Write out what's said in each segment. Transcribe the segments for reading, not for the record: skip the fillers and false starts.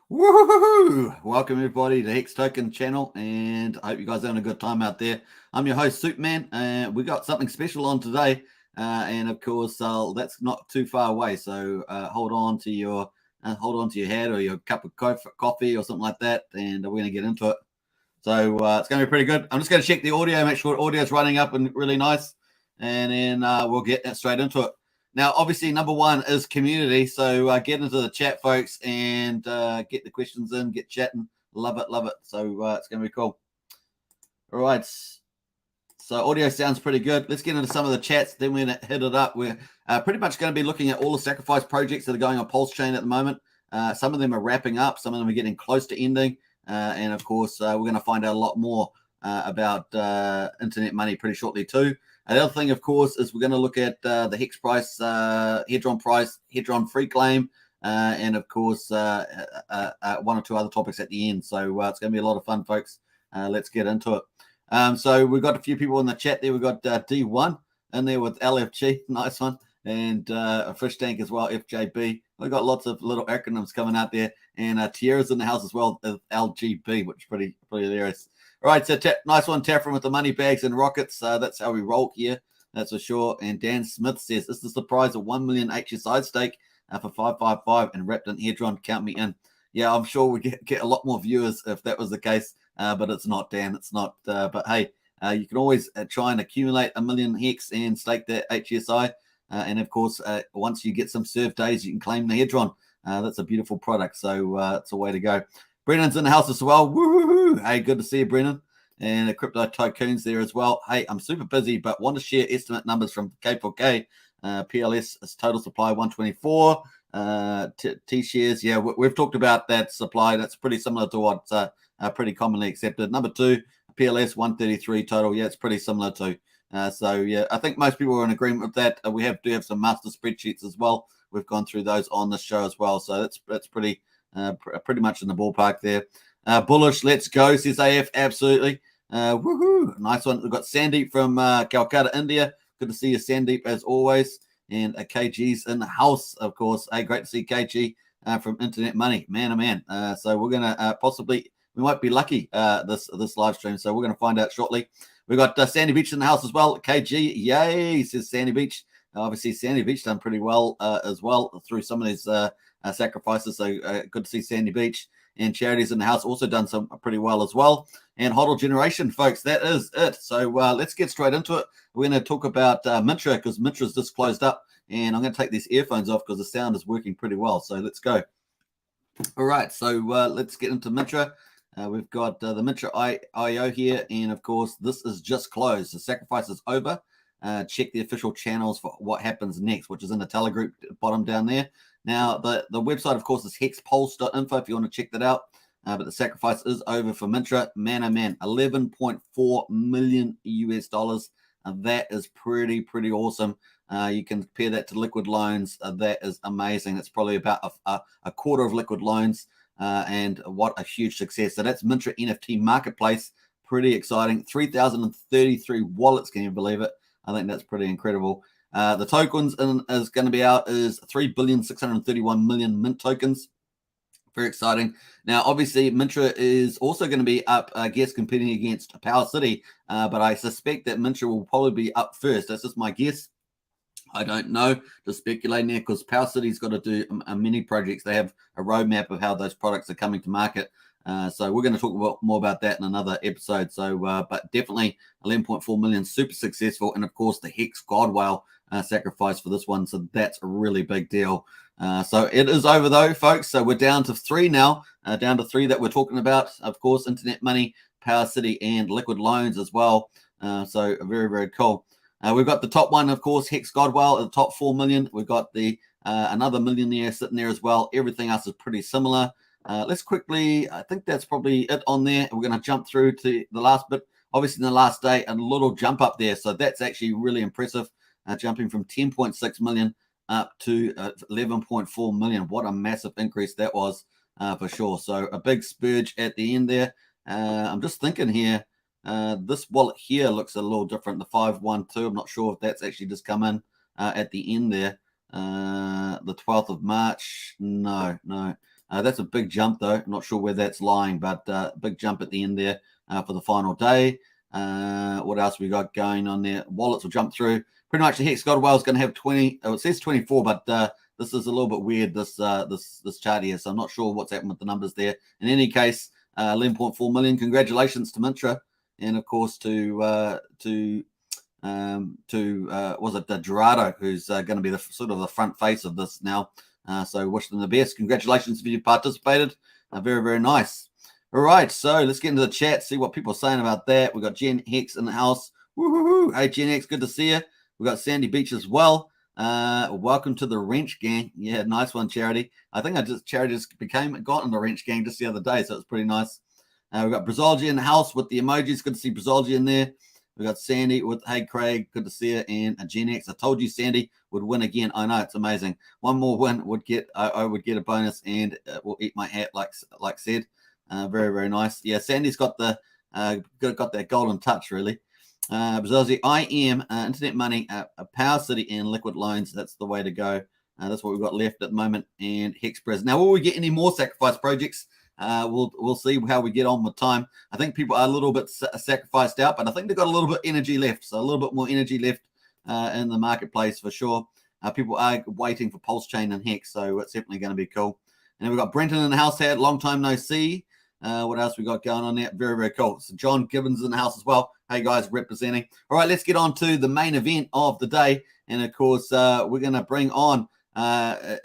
Woohoo! Welcome everybody to Hex Token channel, and I hope you guys are having a good time out there. I'm your host Superman, and we got something special on today, and of course that's not too far away. So hold on to your hat or your cup of coffee or something like that, and we're gonna get into it. So it's gonna be pretty good. I'm just gonna check the audio, make sure the audio is running up and really nice, and then we'll get straight into it. Now, obviously, number one is community. So get into the chat, folks, and get the questions in, get chatting. Love it, love it. So it's going to be cool. All right. So audio sounds pretty good. Let's get into some of the chats. Then we're going to hit it up. We're pretty much going to be looking at all the sacrifice projects that are going on Pulsechain at the moment. Some of them are wrapping up. Some of them are getting close to ending. And, of course, we're going to find out a lot more about internet money pretty shortly too. The other thing, of course, is we're going to look at the Hex price, Hedron free claim, and, of course, one or two other topics at the end. So it's going to be a lot of fun, folks. Let's get into it. So we've got a few people in the chat there. We've got D1 in there with LFG. Nice one. And a fish tank as well, FJB. We've got lots of little acronyms coming out there. And Tierra's in the house as well, LGB, which is pretty hilarious. All right, so nice one, Taffrin with the money bags and rockets. That's how we roll here, that's for sure. And Dan Smith says, this is the prize of 1 million HSI stake for 555 and wrapped in Hedron. Count me in. Yeah, I'm sure we get a lot more viewers if that was the case, but it's not, Dan. It's not. But hey, you can always try and accumulate 1 million Hex and stake that HSI. And of course, once you get some served days, you can claim the Hedron. That's a beautiful product. So it's a way to go. Brennan's in the house as well. Woohoo! Hey, good to see you, Brennan. And the crypto tycoons there as well. Hey, I'm super busy, but want to share estimate numbers from K4K. PLS is total supply 124. T shares, yeah, we've talked about that supply. That's pretty similar to what's pretty commonly accepted. Number two, PLS 133 total. Yeah, it's pretty similar to. So yeah, I think most people are in agreement with that. We do have some master spreadsheets as well. We've gone through those on this show as well. So that's pretty much in the ballpark there. Bullish, let's go, says AF. Absolutely. Woohoo! Nice one. We've got Sandeep from Calcutta, India. Good to see you, Sandeep, as always. And KG's in the house, of course. Hey, great to see KG from Internet Money. Man, oh man. So we're going to we might be lucky this live stream. So we're going to find out shortly. We've got Sandy Beach in the house as well. KG, yay, says Sandy Beach. Obviously, Sandy Beach done pretty well as well through some of these sacrifices. So good to see Sandy Beach. And Charity's in the house also done some pretty well as well. And HODL Generation, folks, that is it. So let's get straight into it. We're going to talk about Mintra because Mintra's just closed up. And I'm going to take these earphones off because the sound is working pretty well. So let's go. All right, so let's get into Mintra. We've got the Mintra IO here. And, of course, this is just closed. The sacrifice is over. Check the official channels for what happens next, which is in the Telegroup bottom down there. Now, the website, of course, is hexpulse.info if you want to check that out. But the sacrifice is over for Mintra. Man, oh man, 11.4 million US dollars. That is pretty awesome. You can compare that to liquid loans. That is amazing. That's probably about a quarter of liquid loans. And what a huge success. So that's Mintra NFT Marketplace. Pretty exciting. 3,033 wallets. Can you believe it? I think that's pretty incredible. The tokens is going to be out is 3,631,000,000 mint tokens. Very exciting. Now, obviously, Mintra is also going to be up, I guess, competing against PowerCity, but I suspect that Mintra will probably be up first. That's just my guess. I don't know. Just speculating there because PowerCity's got to do many projects. They have a roadmap of how those products are coming to market. So we're going to talk more about that in another episode. So, but definitely 11.4 million, super successful. And of course, the Hex Godwell sacrifice for this one. So that's a really big deal. So it is over though, folks. So we're down to three now, down to three that we're talking about. Of course, Internet Money, PowerCity, and Liquid Loans as well. So very cool. We've got the top one, of course, Hex Godwell at the top 4 million. We've got the another millionaire sitting there as well. Everything else is pretty similar. Let's quickly, I think that's probably it on there. We're going to jump through to the last bit. Obviously, in the last day, a little jump up there. So that's actually really impressive, jumping from 10.6 million up to 11.4 million. What a massive increase that was for sure. So a big spurge at the end there. I'm just thinking here, this wallet here looks a little different, the 512. I'm not sure if that's actually just come in at the end there. The 12th of March. No. That's a big jump, though. I'm not sure where that's lying, but big jump at the end there for the final day. What else we got going on there? Wallets will jump through. Pretty much the Hex Godwell is going to have 20. Oh, it says 24, but this is a little bit weird, this chart here. So I'm not sure what's happened with the numbers there. In any case, 11.4 million. Congratulations to Mintra, and of course to was it Gerardo, who's going to be the sort of the front face of this now. So wish them the best. Congratulations if you participated. Very, very nice. All right, so let's get into the chat, see what people are saying about that. We've got Gen Hex in the house. Woo-hoo-hoo. Hey, Gen Hex, good to see you. We've got Sandy Beach as well. Welcome to the Wrench Gang. Yeah, nice one, Charity. I think Charity just got in the Wrench Gang just the other day, so it's pretty nice. We've got Brazolgi in the house with the emojis. Good to see Brazolgi in there. We've got Sandy with, hey, Craig, good to see you. And a Gen X. I told you Sandy would win again. I know, it's amazing. One more win would get, I would get a bonus, and will eat my hat, like said. Very, very nice. Yeah, Sandy's got the got that golden touch, really. Brazilzi, I am Internet Money, PowerCity, and Liquid Loans. That's the way to go. That's what we've got left at the moment. And HexPress. Now, will we get any more sacrifice projects? We'll see how we get on with time. I think people are a little bit sacrificed out, but I think they've got a little bit energy left. So a little bit more energy left in the marketplace for sure. People are waiting for Pulsechain and Hex, so it's definitely going to be cool. And then we've got Brenton in the house here. Long time no see. What else we got going on there? Very, very cool. So John Gibbons in the house as well. Hey, guys, representing. All right, let's get on to the main event of the day. And, of course, we're going to bring on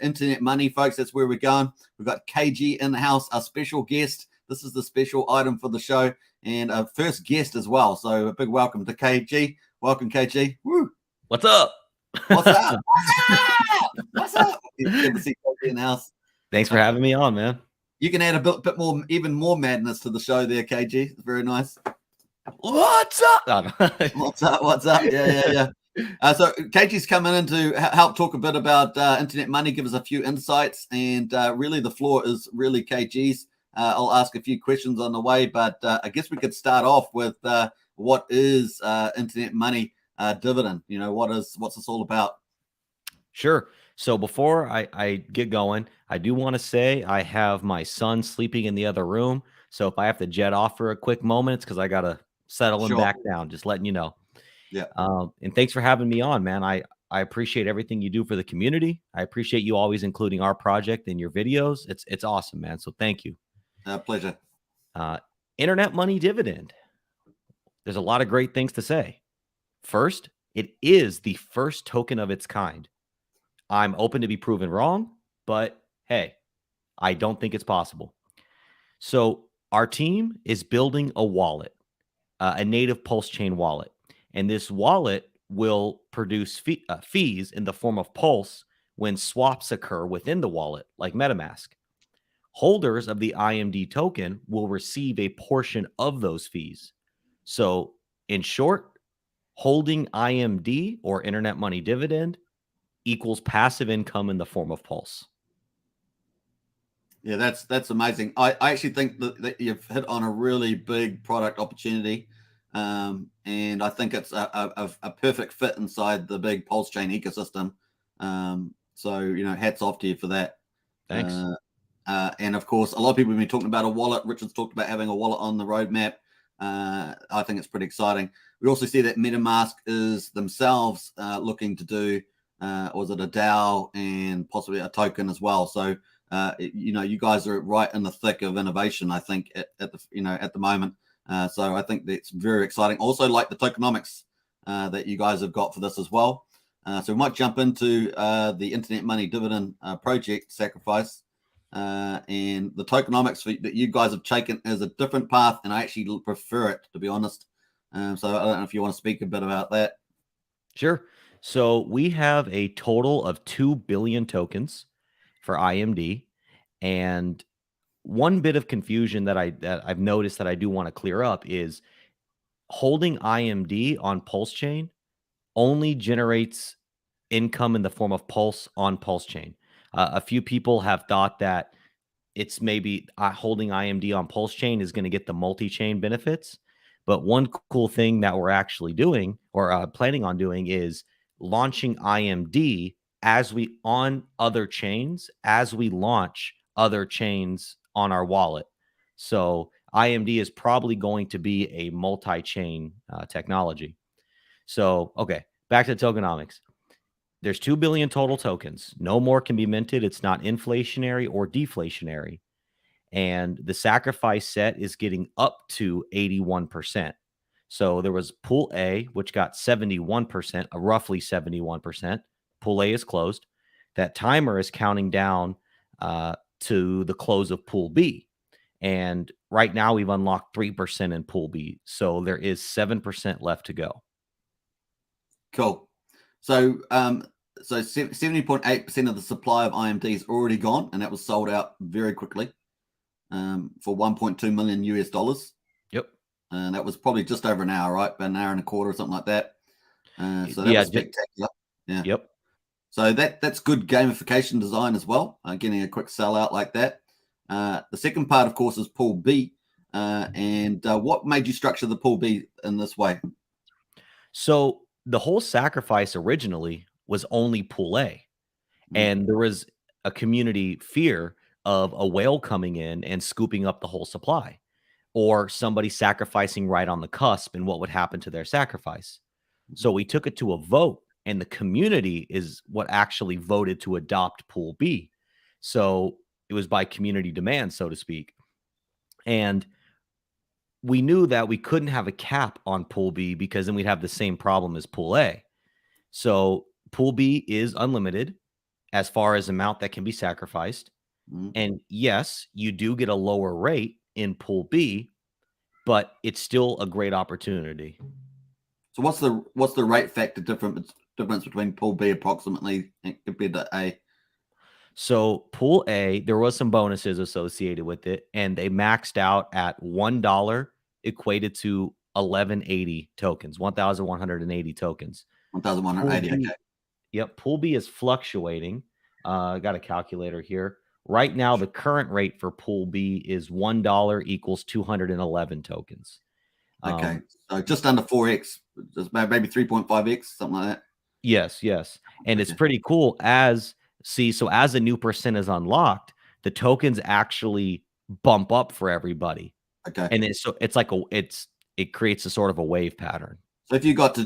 Internet Money, folks. That's where we're going. We've got KG in the house, our special guest. This is the special item for the show, and our first guest as well. So a big welcome to KG. Welcome, KG. Woo. What's up? What's up? What's up? Good to see KG in the house. Thanks for having me on, man. You can add a bit more, even more madness to the show there, KG. It's very nice. What's up? What's up? What's up? Yeah. So KG's coming in to help talk a bit about Internet Money, give us a few insights, and really the floor is really KG's. I'll ask a few questions on the way, but I guess we could start off with what is Internet Money dividend? You know, what's this all about? Sure. So before I get going, I do want to say I have my son sleeping in the other room. So if I have to jet off for a quick moment, it's because I got to settle him back down, just letting you know. Yeah. And thanks for having me on, man. I appreciate everything you do for the community. I appreciate you always including our project in your videos. It's awesome, man. So thank you. Pleasure. Internet Money dividend. There's a lot of great things to say. First, it is the first token of its kind. I'm open to be proven wrong, but hey, I don't think it's possible. So our team is building a wallet, a native Pulsechain wallet. And this wallet will produce fees in the form of Pulse when swaps occur within the wallet, like MetaMask. Holders of the IMD token will receive a portion of those fees. So in short, holding IMD or Internet Money dividend equals passive income in the form of Pulse. Yeah, that's amazing. I actually think that you've hit on a really big product opportunity. And I think it's a perfect fit inside the big Pulsechain ecosystem. So, you know, hats off to you for that. Thanks. And of course, a lot of people have been talking about a wallet. Richard's talked about having a wallet on the roadmap. I think it's pretty exciting. We also see that MetaMask is themselves looking to do, was it a DAO and possibly a token as well. So, you know, you guys are right in the thick of innovation, I think, at the moment. So I think that's very exciting. Also, like the tokenomics that you guys have got for this as well. So we might jump into the Internet Money dividend project sacrifice. And the tokenomics that you guys have taken is a different path, and I actually prefer it, to be honest. So I don't know if you want to speak a bit about that. Sure. So we have a total of 2 billion tokens for IMD, and one bit of confusion that I've noticed that I do want to clear up is holding IMD on Pulsechain only generates income in the form of Pulse on Pulsechain. A few people have thought that it's maybe holding IMD on Pulsechain is going to get the multi-chain benefits. But one cool thing that we're actually doing or planning on doing is launching IMD on other chains as we launch other chains on our wallet. So IMD is probably going to be a multi-chain technology. So, okay, back to tokenomics. There's 2 billion total tokens. No more can be minted. It's not inflationary or deflationary. And the sacrifice set is getting up to 81%. So there was Pool A, which got 71%, roughly 71%. Pool A is closed. That timer is counting down to the close of Pool B. And right now we've unlocked 3% in Pool B. So there is 7% left to go. Cool. So, so 70.8% of the supply of IMD is already gone, and that was sold out very quickly for 1.2 million US dollars. Yep. And that was probably just over an hour, right? About an hour and a quarter or something like that. So that was spectacular. Yeah. Yep. So that's good gamification design as well, getting a quick sellout like that. The second part, of course, is Pool B. And what made you structure the Pool B in this way? So the whole sacrifice originally was only Pool A. And there was a community fear of a whale coming in and scooping up the whole supply, or somebody sacrificing right on the cusp and what would happen to their sacrifice. So we took it to a vote, and the community is what actually voted to adopt Pool B. So it was by community demand, so to speak. And we knew that we couldn't have a cap on Pool B because then we'd have the same problem as Pool A. So Pool B is unlimited as far as amount that can be sacrificed. And yes, you do get a lower rate in Pool B, but it's still a great opportunity. So what's the rate factor difference between Pool B approximately compared to A? So Pool A, there was some bonuses associated with it, and they maxed out at $1 equated to 1180 tokens, 1,180 tokens. 1,180. Okay. Yep. Pool B is fluctuating. I got a calculator here. Right now, the current rate for Pool B is $1 equals 211 tokens. Okay. So just under 4x, just maybe 3.5x, something like that. Yes. And it's pretty cool as a new percent is unlocked, the tokens actually bump up for everybody. Okay. And it creates a sort of a wave pattern. So if you got to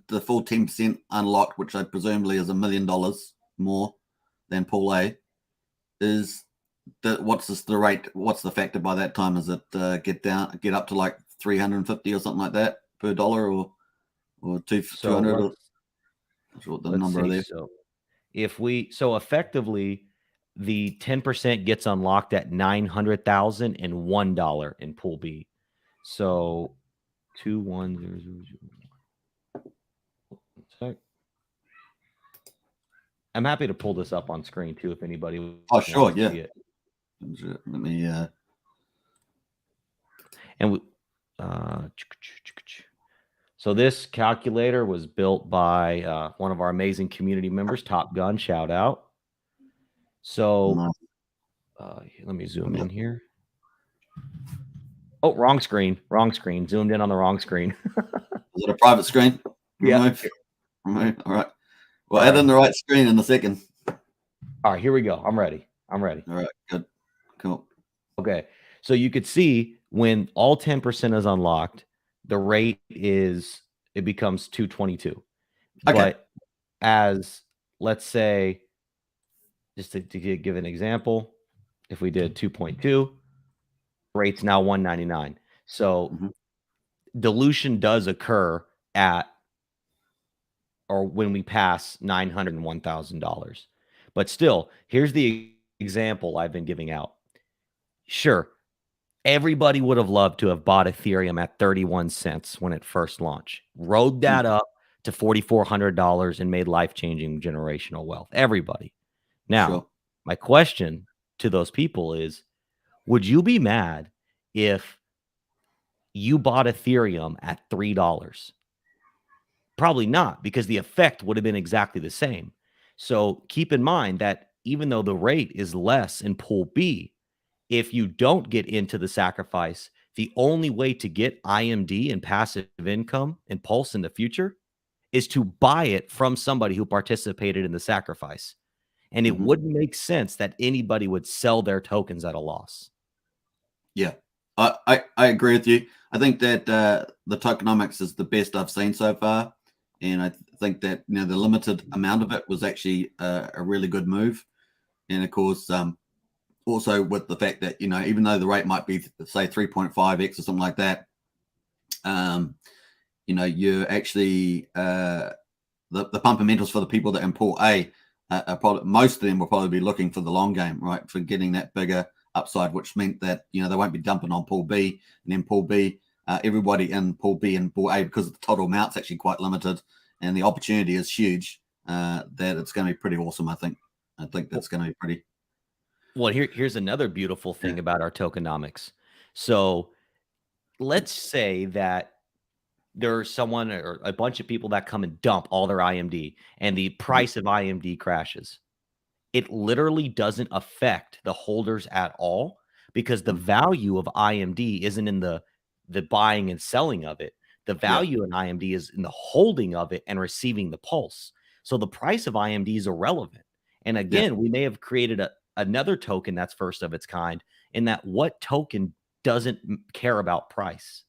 the full 10% unlocked, which I presumably is $1 million more than Pool A, what's the rate? What's the factor by that time? Is it get up to like 350 or something like that per dollar, or 200? What the number there? So effectively, the 10% gets unlocked at $900,001 in Pool B. So 21000. I'm happy to pull this up on screen too if anybody. Oh, sure, yeah. See it. Let me. And so this calculator was built by one of our amazing community members, Top Gun. Shout out. So let me zoom in here. Oh, wrong screen. Zoomed in on the wrong screen. Is it a private screen? Yeah. All right. Well, add in the right screen in a second. All right, here we go. I'm ready. All right, good. Cool. Okay. So you could see when all 10% is unlocked, the rate becomes 222. Okay. But as, let's say, just to give an example, if we did 2.2, rate's now 199. So dilution does occur when we pass $901,000. But still, here's the example I've been giving out. Sure, everybody would have loved to have bought Ethereum at 31 cents when it first launched, rode that up to $4,400 and made life-changing generational wealth. Everybody. Now, my question to those people is, would you be mad if you bought Ethereum at $3? Probably not, because the effect would have been exactly the same. So keep in mind that even though the rate is less in Pool B, if you don't get into the sacrifice, the only way to get IMD and passive income and Pulse in the future is to buy it from somebody who participated in the sacrifice. And it wouldn't make sense that anybody would sell their tokens at a loss. Yeah, I agree with you. I think that the tokenomics is the best I've seen so far, and I think that the limited amount of it was actually a really good move. And of course, also with the fact that even though the rate might be say 3.5x or something like that, you're actually the fundamentals for the people that in pool A are probably, most of them will probably be looking for the long game, right? For getting that bigger upside, which meant that they won't be dumping on pool B, and then pool B, everybody in pool B and pool A, because the total amount's actually quite limited and the opportunity is huge, that it's going to be pretty awesome. I think that's going to be pretty. Well, here's another beautiful thing about our tokenomics. So let's say that there's someone or a bunch of people that come and dump all their IMD and the price of IMD crashes. It literally doesn't affect the holders at all, because the value of IMD isn't in the buying and selling of it. The value in IMD is in the holding of it and receiving the pulse. So the price of IMD is irrelevant. And again, we may have created another token that's first of its kind, in that what token doesn't care about price?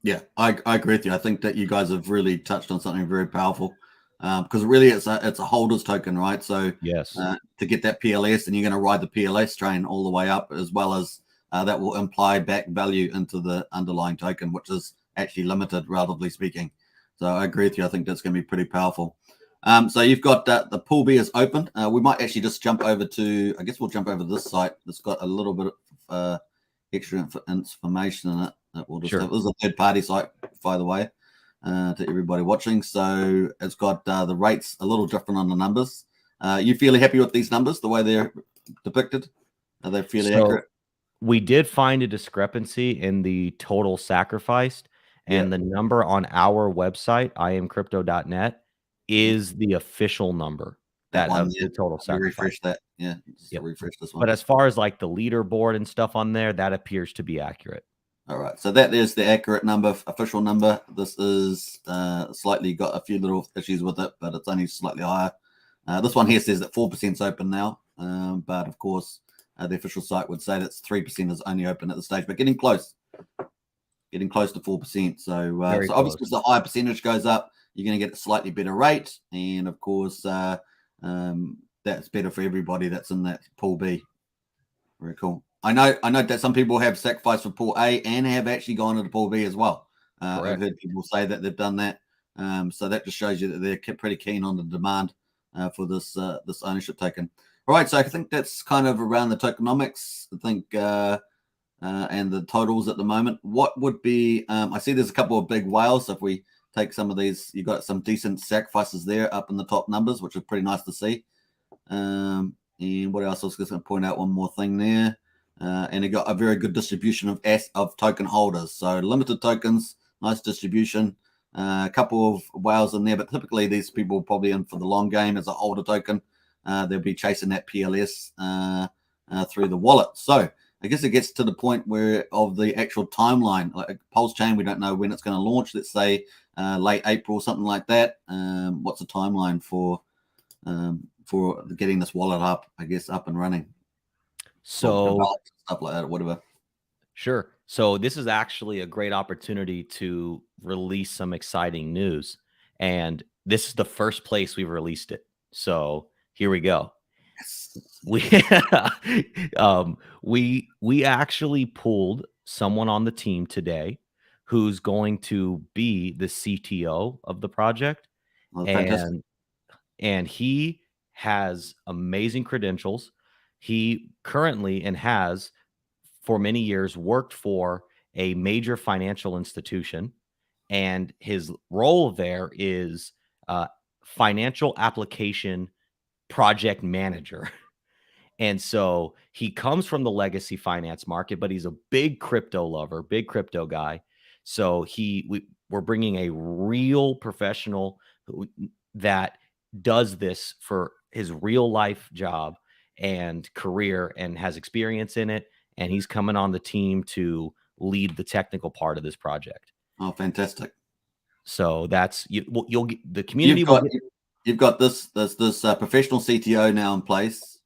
Yeah, I agree with you. I think that you guys have really touched on something very powerful, because really it's a holders token, right? So Yes, to get that PLS, and you're going to ride the PLS train all the way up, as well as that will imply back value into the underlying token, which is actually limited, relatively speaking. So I agree with you. I think that's going to be pretty powerful. So you've got the pool B is open. We might actually just jump over to, I guess we'll jump over to this site that's got a little bit of extra information in it. We'll just have, this is a third-party site, by the way, to everybody watching. So it's got the rates a little different on the numbers. You fairly happy with these numbers, the way they're depicted? Are they fairly accurate? We did find a discrepancy in the total sacrificed, and the number on our website, iamcrypto.net, is the official number That one, the total sacrifice. Refresh that. Yeah, refresh this one. But as far as like the leaderboard and stuff on there, that appears to be accurate. All right, so that is the accurate number, official number. This is slightly got a few little issues with it, but it's only slightly higher. This one here says that 4% is open now, but of course, the official site would say that 3% is only open at the stage, but getting close to 4%. So, so obviously, as the higher percentage goes up, you're going to get a slightly better rate, and of course, that's better for everybody that's in that pool B. Very cool. I know that some people have sacrificed for pool A and have actually gone into pool B as well. I've heard people say that they've done that. So that just shows you that they're pretty keen on the demand for this ownership token. All right, so I think that's kind of around the tokenomics, I think, and the totals at the moment. What would be, I see there's a couple of big whales. So if we take some of these, you've got some decent sacrifices there up in the top numbers, which is pretty nice to see. And what else? I was just going to point out one more thing there. And it got a very good distribution of token holders. So limited tokens, nice distribution. A couple of whales in there, but typically these people are probably in for the long game as a holder token. They'll be chasing that PLS through the wallet. So I guess it gets to the point where of the actual timeline, like Pulsechain, we don't know when it's going to launch. Let's say late April, something like that. What's the timeline for getting this wallet up and running? So stuff like that, or whatever. Sure. So this is actually a great opportunity to release some exciting news, and this is the first place we've released it. So here we go. We actually pulled someone on the team today who's going to be the CTO of the project, and he has amazing credentials. He currently and has for many years worked for a major financial institution, and his role there is financial application project manager. And so he comes from the legacy finance market, but he's a big crypto lover, big crypto guy. So we're bringing a real professional that does this for his real life job and career and has experience in it. And he's coming on the team to lead the technical part of this project. Oh, fantastic. So that's you'll get the community. you've got this professional CTO now in place.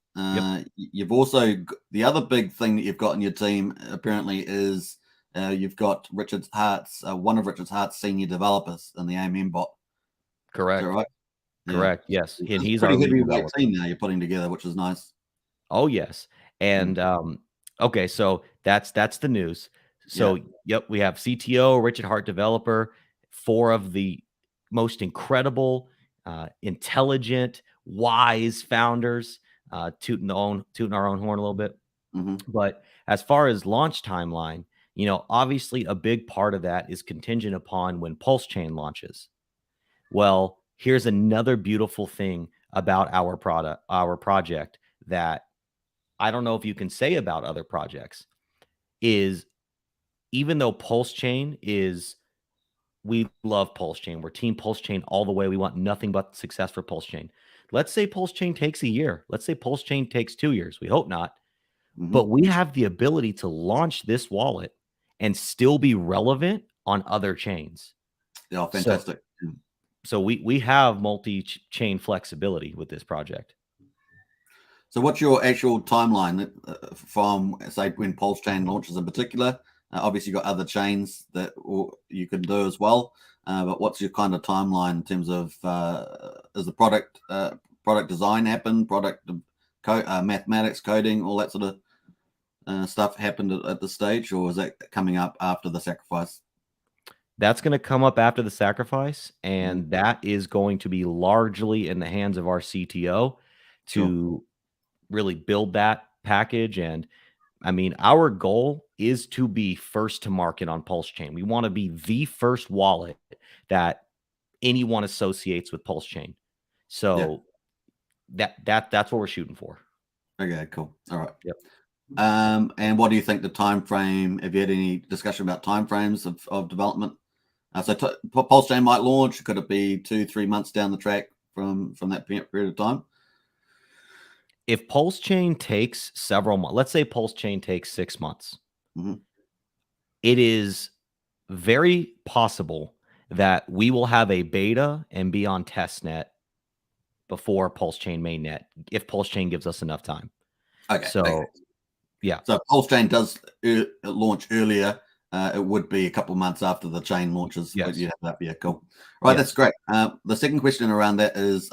You've also the other big thing that you've got in your team apparently is you've got Richard Hart's one of Richard Hart's senior developers in the AMM bot. Correct. Is that right? Correct. Yeah. Yes. And he's pretty our lead heavyweight developer. team now you're putting together, which is nice. Oh, yes. And okay, so that's the news. So yep, we have CTO, Richard Hart developer, 4 of the most incredible, intelligent, wise founders, tooting our own horn a little bit. But as far as launch timeline, obviously a big part of that is contingent upon when Pulsechain launches. Well, here's another beautiful thing about our project that I don't know if you can say about other projects is even though Pulsechain we love Pulsechain. We're team Pulsechain all the way. We want nothing but success for Pulsechain. Let's say Pulsechain takes a year. Let's say Pulsechain takes 2 years. We hope not. But we have the ability to launch this wallet and still be relevant on other chains. Yeah, fantastic. So we have multi-chain flexibility with this project. So what's your actual timeline from, say, when Pulsechain launches in particular? Obviously, you've got other chains that you can do as well. But what's your kind of timeline in terms of is the product design happen, product mathematics, coding, all that sort of stuff happened at the stage, or is that coming up after the sacrifice? That's going to come up after the sacrifice, and that is going to be largely in the hands of our CTO to really build that package. And I mean, our goal is to be first to market on Pulsechain. We want to be the first wallet that anyone associates with Pulsechain. So that's what we're shooting for. Okay, cool. All right. Yep. And what do you think the time frame? Have you had any discussion about time frames of development? So Pulsechain might launch. Could it be 2-3 months down the track from that period of time? If Pulsechain takes several months, let's say Pulsechain takes 6 months, it is very possible that we will have a beta and be on testnet before Pulsechain mainnet, if Pulsechain gives us enough time. Okay. So, yeah. So if Pulsechain does launch earlier, it would be a couple of months after the chain launches. Yes. You have that. Yeah, cool. Right, that's great. The second question around that is,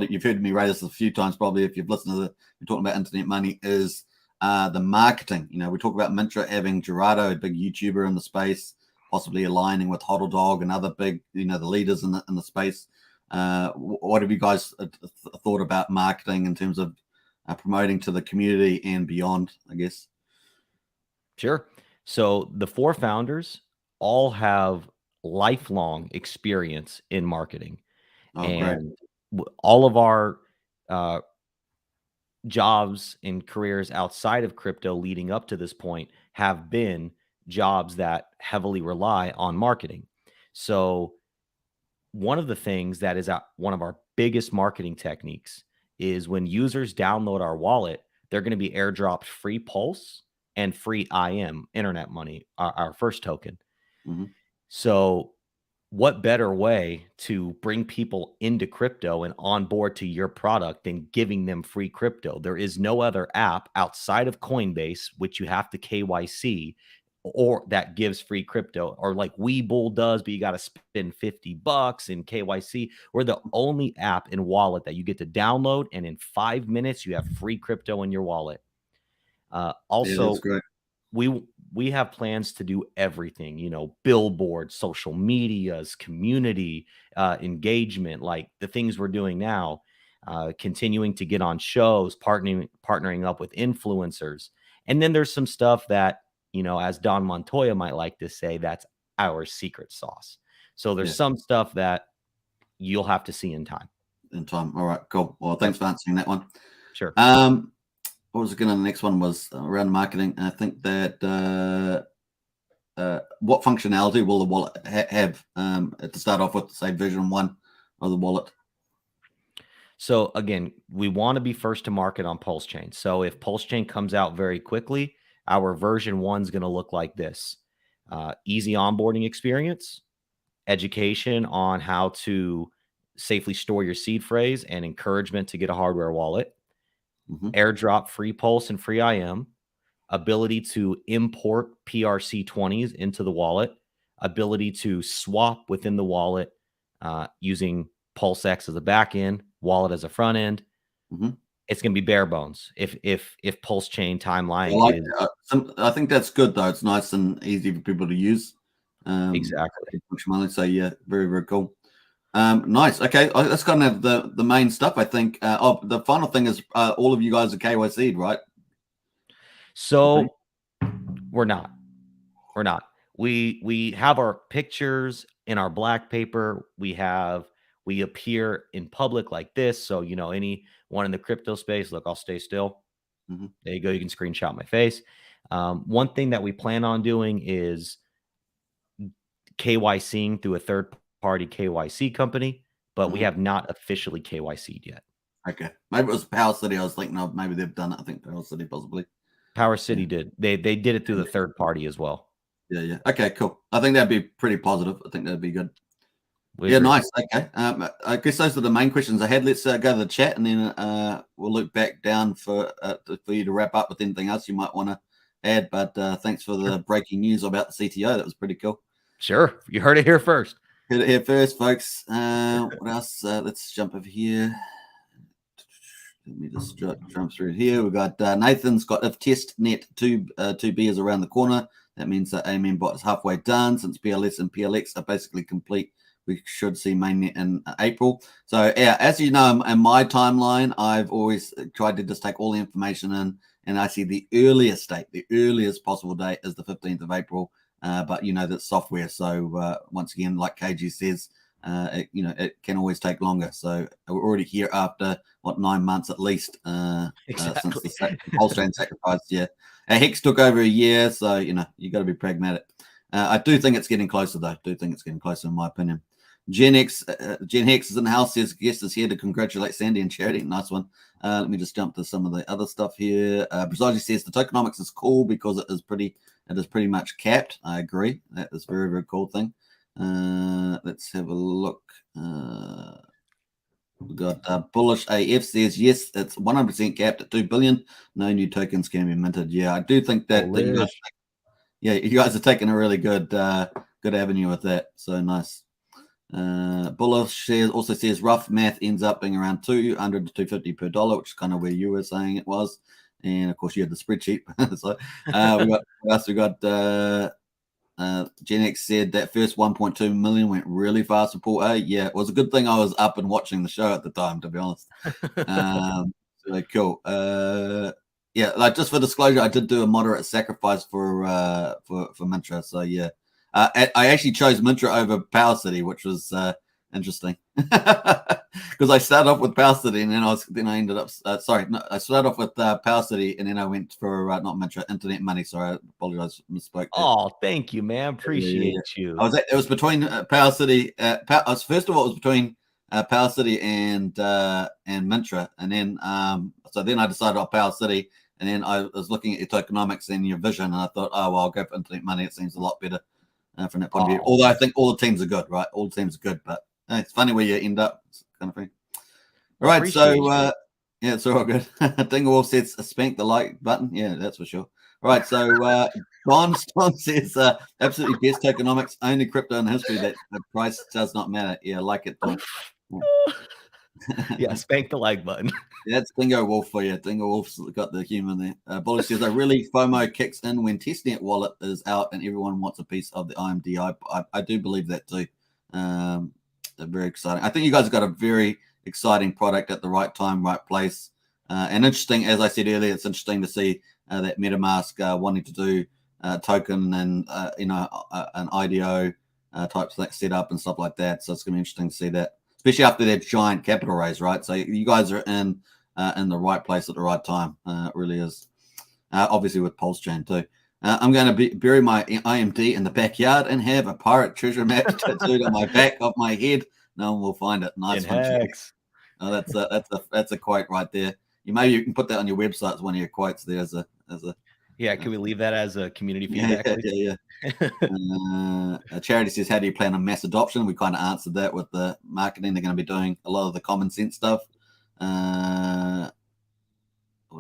you've heard me raise this a few times, probably if you've listened to we're talking about internet money, is the marketing. We talk about Mintra having Gerardo, a big YouTuber in the space, possibly aligning with Hodl Dog and other big, the leaders in the space. What have you guys thought about marketing in terms of promoting to the community and beyond, I guess? Sure. So the 4 founders all have lifelong experience in marketing. And all of our jobs and careers outside of crypto leading up to this point have been jobs that heavily rely on marketing. So one of the things that is one of our biggest marketing techniques is when users download our wallet, they're going to be airdropped free Pulse and free IM, internet money, our first token. So what better way to bring people into crypto and onboard to your product than giving them free crypto? There is no other app outside of Coinbase, which you have to KYC, or that gives free crypto, or like Webull does, but you got to spend $50 in KYC. We're the only app and wallet that you get to download, and in 5 minutes, you have free crypto in your wallet. Also, we have plans to do everything, billboards, social medias, community engagement, like the things we're doing now, continuing to get on shows, partnering up with influencers. And then there's some stuff that, as Don Montoya might like to say, that's our secret sauce. So there's some stuff that you'll have to see in time. All right, cool. Well, thanks for answering that one. Sure. What was it going to? The next one was around marketing. I think that what functionality will the wallet have to start off with, say, version 1 of the wallet? So again, we want to be first to market on Pulsechain. So if Pulsechain comes out very quickly, our version 1 is going to look like this: easy onboarding experience, education on how to safely store your seed phrase and encouragement to get a hardware wallet, Mm-hmm. airdrop free Pulse and free IM, ability to import PRC20s into the wallet, ability to swap within the wallet using PulseX as a back end, wallet as a front end. Mm-hmm. It's going to be bare bones. If Pulsechain timeline I like is I think that's good though. It's nice and easy for people to use. exactly. So yeah, very, very cool. Nice. Okay, that's kind of the main stuff. I think. The final thing is all of you guys are KYC'd, right? So we're not. We're not. We have our pictures in our black paper. We appear in public like this. So, you know, anyone in the crypto space, look, I'll stay still. Mm-hmm. There you go. You can screenshot my face. One thing that we plan on doing is KYCing through a third party KYC company, but we have not officially KYC'd yet. Okay. Maybe it was PowerCity. I was thinking of maybe they've done it. I think PowerCity possibly. PowerCity did. They did it through the third party as well. Yeah. Okay, cool. I think that'd be pretty positive. I think that'd be good. We agree. Nice. Okay. I guess those are the main questions I had. Let's go to the chat, and then we'll look back down for you to wrap up with anything else you might want to add. But thanks for the breaking news about the CTO. That was pretty cool. Sure. You heard it here first. Heard it here first, folks. What else? Let's jump over here. Let me just jump through here. We've got Nathan's got if testnet 2B is around the corner. That means that Amen bot is halfway done. Since PLS and PLX are basically complete, we should see mainnet in April. So yeah, as you know, in my timeline, I've always tried to just take all the information in, and I see the earliest date, the earliest possible date is the 15th of April. But you know, that's software. So once again, like KG says, it can always take longer. So we're already here after 9 months at least since the Pulsechain sacrifice. Yeah, Hex took over a year, so you got to be pragmatic. I do think it's getting closer, though. I do think it's getting closer, in my opinion. Gen Hex is in the house. Says guest is here to congratulate Sandy and Charity. Nice one. Let me just jump to some of the other stuff here. Brazaji says the tokenomics is cool because it is pretty much capped. I agree. That is a very, very cool thing. Let's have a look. We got Bullish AF says yes, it's 100% capped at 2 billion. No new tokens can be minted. Yeah, I do think that you guys are taking a really good avenue with that. So nice. Bullish also says rough math ends up being around 200 to 250 per dollar, which is kind of where you were saying it was. And of course, you had the spreadsheet. So we got Gen X said that first 1.2 million went really fast for Port A. Yeah, it was a good thing I was up and watching the show at the time, to be honest. So cool. Yeah, like just for disclosure, I did do a moderate sacrifice for Mintra. So yeah, I actually chose Mintra over PowerCity, which was interesting because I started off with PowerCity and then I ended up I started off with PowerCity and then I went for not Mintra, Internet Money. Sorry, I apologize, misspoke. Oh, thank you, man. Appreciate you. It was between PowerCity. First of all, it was between PowerCity and Mintra, and then so then I decided on PowerCity, and then I was looking at your tokenomics and your vision, and I thought, oh well, I'll go for Internet Money. It seems a lot better from that point of view. Although I think all the teams are good, right? All the teams are good, but it's funny where you end up, kind of thing. All right, so yeah, it's all good. Dinglewolf says spank the like button. Yeah, that's for sure. All right, so Don says absolutely best tokenomics, only crypto in history that the price does not matter. Yeah, like it, Don. Yeah, spank the like button. Yeah, that's Dingo Wolf for you. Dingo Wolf's got the humor there. Bullish says, I really FOMO kicks in when testnet wallet is out and everyone wants a piece of the IMD. I do believe that too. They're very exciting. I think you guys have got a very exciting product at the right time, right place. And interesting, as I said earlier, it's interesting to see that MetaMask wanting to do token and an IDO type set up and stuff like that. So it's going to be interesting to see that, especially after that giant capital raise, right? So you guys are in the right place at the right time. It really is. Obviously with Pulsechain too. I'm going to bury my IMD in the backyard and have a pirate treasure map tattooed on my back of my head. No one will find it. Nice one. Hex. Oh, that's a quote right there. You can put that on your website as one of your quotes there as a Yeah, can we leave that as a community feedback? Yeah. A charity says, how do you plan on mass adoption? We kind of answered that with the marketing. They're going to be doing a lot of the common sense stuff. What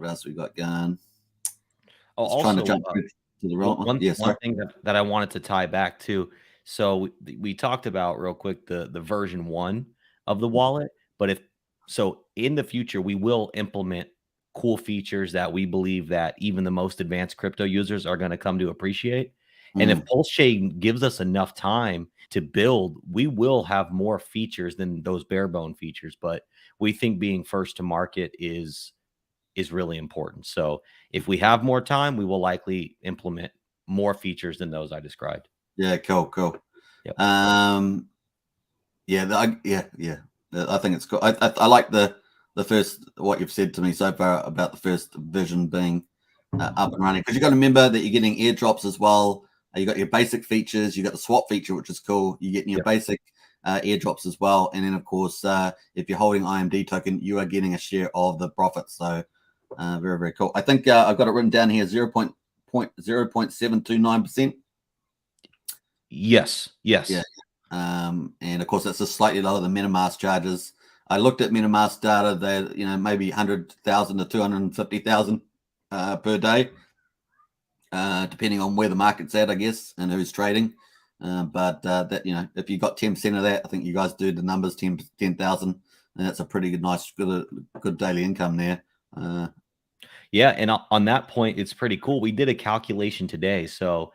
else we got going? Oh, Trying to also, jump to the wrong one. Yes, one thing that I wanted to tie back to. So we talked about real quick the version 1 of the wallet, but in the future we will implement cool features that we believe that even the most advanced crypto users are going to come to appreciate. And if Pulsechain gives us enough time to build, we will have more features than those bare bone features. But we think being first to market is really important. So if we have more time, we will likely implement more features than those I described. Yeah, cool. Yep. I think it's cool. I like the first, what you've said to me so far about the first vision being up and running, because you got to remember that you're getting airdrops as well. You got your basic features, you got the swap feature, which is cool. You're getting your basic airdrops as well, and then of course, if you're holding IMD token, you are getting a share of the profits. So very, very cool. I think I've got it written down here, 0.729%. Yes. Yeah. And of course, that's just slightly lower than MetaMask charges. I looked at MetaMask data. They're, maybe 100,000 to 250,000 per day, depending on where the market's at, I guess, and who's trading. But that, if you got 10% of that, I think you guys do the numbers, 10,000, and that's a pretty good daily income there. Yeah, and on that point, it's pretty cool. We did a calculation today. So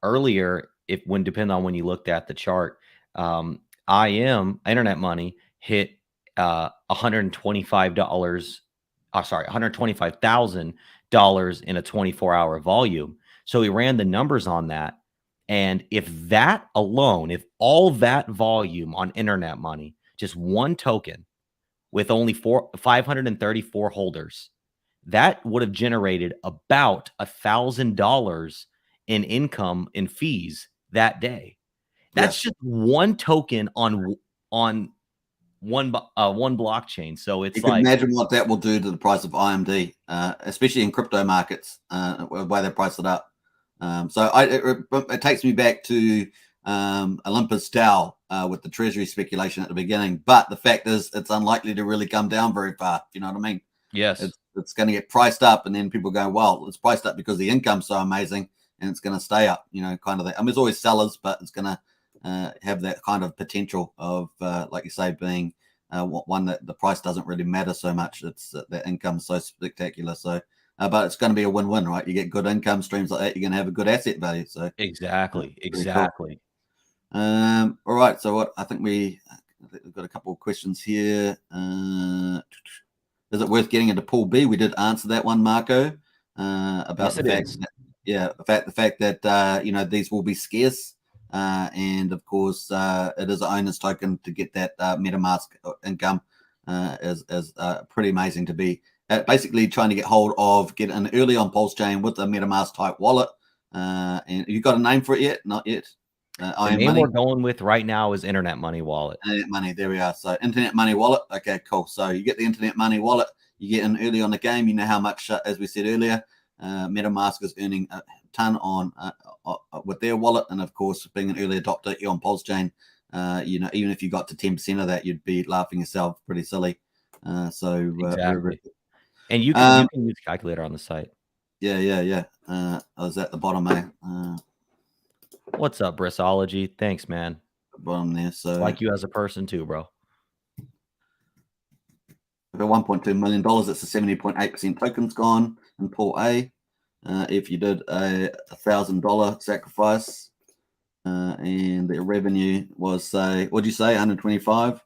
earlier, depending on when you looked at the chart, Internet Money hit $125,000 in a 24-hour volume. So we ran the numbers on that. And if that alone, if all that volume on Internet Money, just one token with only 534 holders, that would have generated about $1,000 in income in fees that day. That's just one token on one blockchain. So it's you can imagine what that will do to the price of IMD, especially in crypto markets, the way they price it up. So it takes me back to Olympus DAO with the treasury speculation at the beginning. But the fact is, it's unlikely to really come down very far. You know what I mean? Yes. It's going to get priced up, and then people go, well, it's priced up because the income's so amazing, and it's going to stay up, kind of that. I mean, there's always sellers, but it's going to have that kind of potential of, like you say, being one that the price doesn't really matter so much. It's that income's so spectacular. So, but it's going to be a win-win, right? You get good income streams like that, you're going to have a good asset value. So exactly. Cool. All right. So I think we've got a couple of questions here. Is it worth getting into Pool B? We did answer that one, Marco, about the fact that these will be scarce, and of course it is an owner's token to get that MetaMask income is pretty amazing to be basically trying to get hold of, get in early on Pulsechain with a MetaMask type wallet. And you got a name for it yet? Not yet. The name we're going with right now is Internet Money Wallet. Internet Money, there we are. So Internet Money Wallet. Okay, cool. So you get the Internet Money Wallet. You get in early on the game. You know how much, as we said earlier, MetaMask is earning a ton on with their wallet, and of course, being an early adopter here on Pulsechain, even if you got to 10% of that, you'd be laughing yourself. Pretty silly. Exactly. And you can use a calculator on the site. Yeah. I was at the bottom, eh? What's up, Brissology? Thanks, man. Bottom there. So like you as a person too, bro. About $1.2 million. That's a 70.8% tokens gone in Pool A. If you did a $1,000 sacrifice, and the revenue was, say, what'd you say, 125?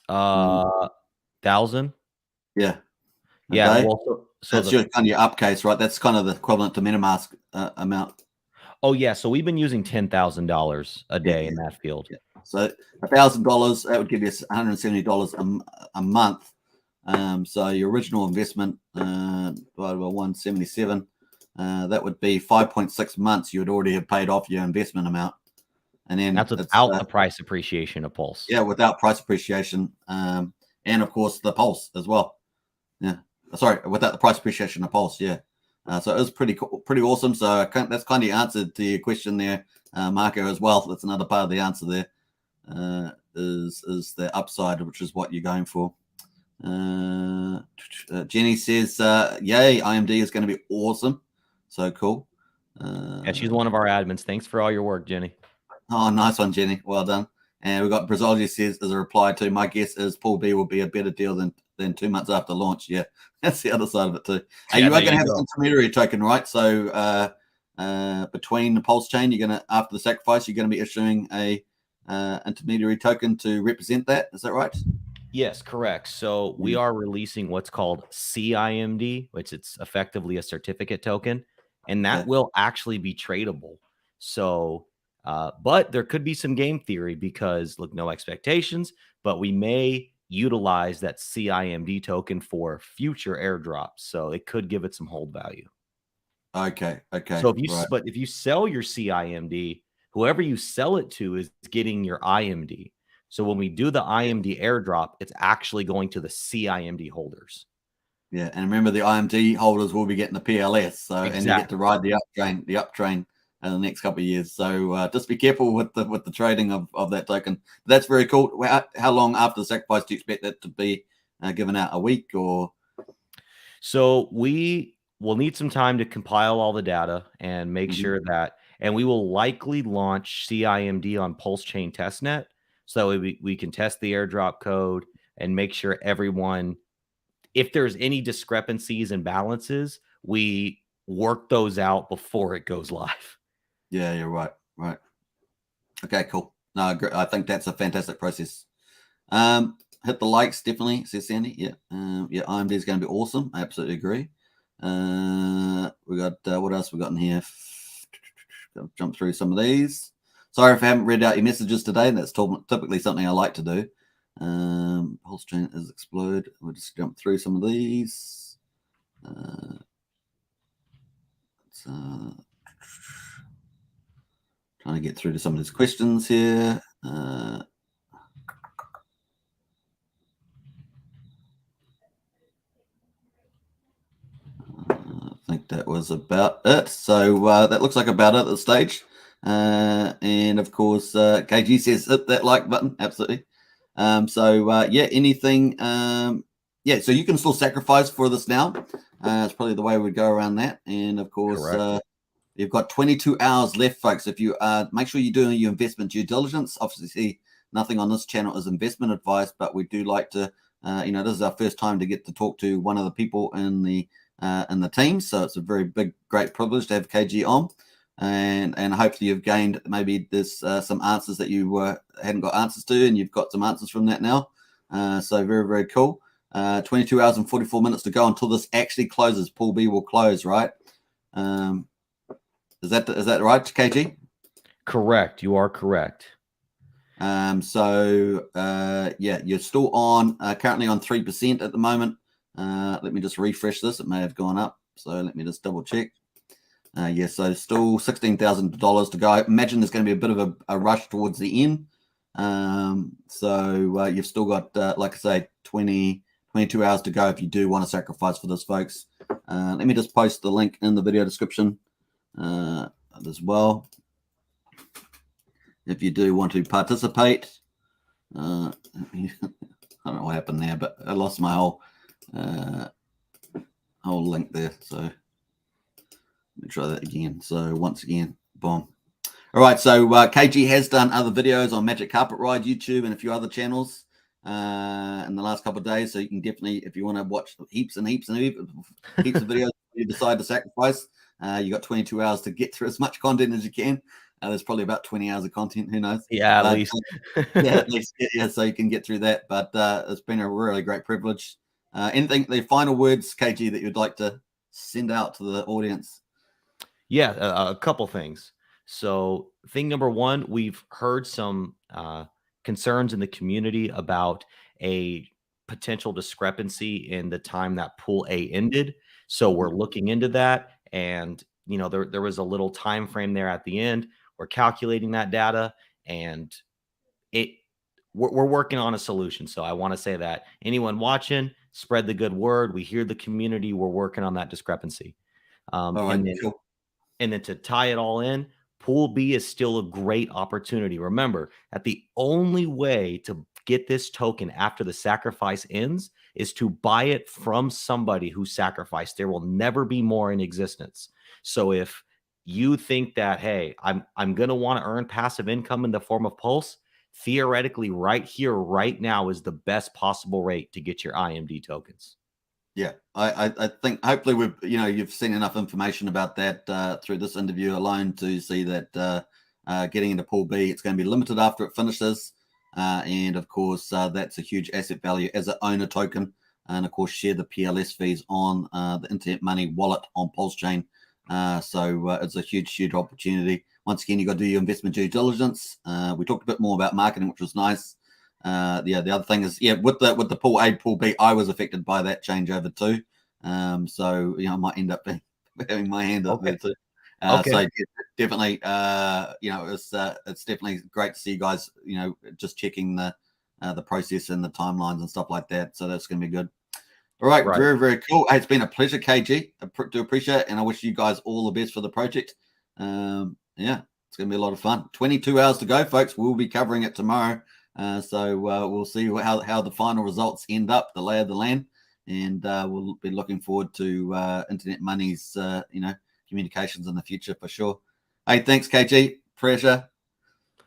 1,000. Yeah. Yeah. Okay. Well, so that's your kind of your up case, right? That's kind of the equivalent to MetaMask amount. Oh yeah, so we've been using $10,000 a day in that field. Yeah. So $1,000, that would give you $170 a month. So your original investment divided by 177, that would be 5.6 months. You would already have paid off your investment amount, and then that's without the price appreciation of Pulse. Yeah, without price appreciation, and of course the Pulse as well. Yeah, sorry, without the price appreciation of Pulse. Yeah. So it was pretty cool, pretty awesome. So that's kind of answered to your question there, Marco, as well. That's another part of the answer there. Is the upside, which is what you're going for. Jenny says, yay, IMD is going to be awesome. So cool. Yeah, she's one of our admins. Thanks for all your work, Jenny. Oh, nice one, Jenny. Well done. And we've got Brazology says, as a reply to, my guess is Pool B will be a better deal than 2 months after launch. Yeah, that's the other side of it too. Yeah, you are going to have an intermediary token, right? So between the Pulsechain, you're going to, after the sacrifice, you're going to be issuing a intermediary token to represent that. Is that right? Yes, correct. So we are releasing what's called CIMD, which it's effectively a certificate token, and that will actually be tradable. So, but there could be some game theory because, look, no expectations, but we may utilize that CIMD token for future airdrops. So it could give it some hold value. Okay. So but if you sell your CIMD, whoever you sell it to is getting your IMD. So when we do the IMD airdrop, it's actually going to the CIMD holders. Yeah, and remember the IMD holders will be getting the PLS. So exactly. And you get to ride the uptrain in the next couple of years. So just be careful with the trading of that token. That's very cool. How long after the sacrifice do you expect that to be given out? A week or? So we will need some time to compile all the data and make sure that, and we will likely launch CIMD on Pulsechain testnet. So we can test the airdrop code and make sure everyone, if there's any discrepancies and balances, we work those out before it goes live. Yeah, you're right. Right. Okay, cool. No, I think that's a fantastic process. Hit the likes, definitely, says Sandy. Yeah. Yeah, IMD is going to be awesome. I absolutely agree. We got, what else we got in here? Gotta jump through some of these. Sorry if I haven't read out your messages today. That's typically something I like to do. Pulsechain is explode. We'll just jump through some of these. Trying to get through to some of these questions here. I think that was about it. So that looks like about it at this stage. And of course, KG says hit that like button. Absolutely. Yeah, anything. Yeah, so you can still sacrifice for this now. It's probably the way we'd go around that. And of course, you've got 22 hours left, folks. If you make sure you're doing your investment due diligence. Obviously, nothing on this channel is investment advice, but we do like to, this is our first time to get to talk to one of the people in the team. So it's a very big, great privilege to have KG on. And hopefully you've gained, maybe there's some answers that you hadn't got answers to, and you've got some answers from that now. So very, very cool. 22 hours and 44 minutes to go until this actually closes. Pool B will close, right? Is that right, KG? Correct. You are correct. Yeah, you're still on currently on 3% at the moment. Let me just refresh this. It may have gone up. So let me just double check. Yeah, so still $16,000 to go. I imagine there's going to be a bit of a rush towards the end. You've still got, like I say, 22 hours to go if you do want to sacrifice for this, folks. Let me just post the link in the video description as well. If you do want to participate. I don't know what happened there, but I lost my whole link there. So let me try that again. So once again, boom. All right, so KG has done other videos on Magic Carpet Ride, YouTube, and a few other channels in the last couple of days. So you can definitely, if you want to watch heaps of videos, you decide to sacrifice. You got 22 hours to get through as much content as you can. There's probably about 20 hours of content. Who knows? Yeah, at least. At least. Yeah, so you can get through that. But it's been a really great privilege. Anything, the final words, KG, that you'd like to send out to the audience? Yeah, a couple things. So thing number one, we've heard some concerns in the community about a potential discrepancy in the time that pool A ended. So we're looking into that. And, there was a little time frame there at the end. We're calculating that data, and we're working on a solution. So I want to say that anyone watching, spread the good word. We hear the community. We're working on that discrepancy. All right, cool. And then to tie it all in, Pool B is still a great opportunity. Remember that the only way to get this token after the sacrifice ends is to buy it from somebody who sacrificed. There will never be more in existence. So if you think that, hey, I'm going to want to earn passive income in the form of Pulse, theoretically right here, right now is the best possible rate to get your IMD tokens. Yeah, I think hopefully you've seen enough information about that through this interview alone to see that getting into Pool B, it's going to be limited after it finishes. And of course, that's a huge asset value as an owner token. And of course, share the PLS fees on the Internet Money wallet on Pulsechain. So it's a huge opportunity. Once again, you got to do your investment due diligence. We talked a bit more about marketing, which was nice. The other thing is, with the Pool A, Pool B, I was affected by that changeover too. So I might end up having my hand up there too. So definitely, it's definitely great to see you guys, just checking the process and the timelines and stuff like that. So that's going to be good. All right. Very cool. Hey, it's been a pleasure, KG. I do appreciate it, and I wish you guys all the best for the project. It's going to be a lot of fun. 22 hours to go, folks. We'll be covering it tomorrow. So we'll see how the final results end up, the lay of the land, and we'll be looking forward to Internet Money's communications in the future for sure. Hey, thanks, KG. Pleasure.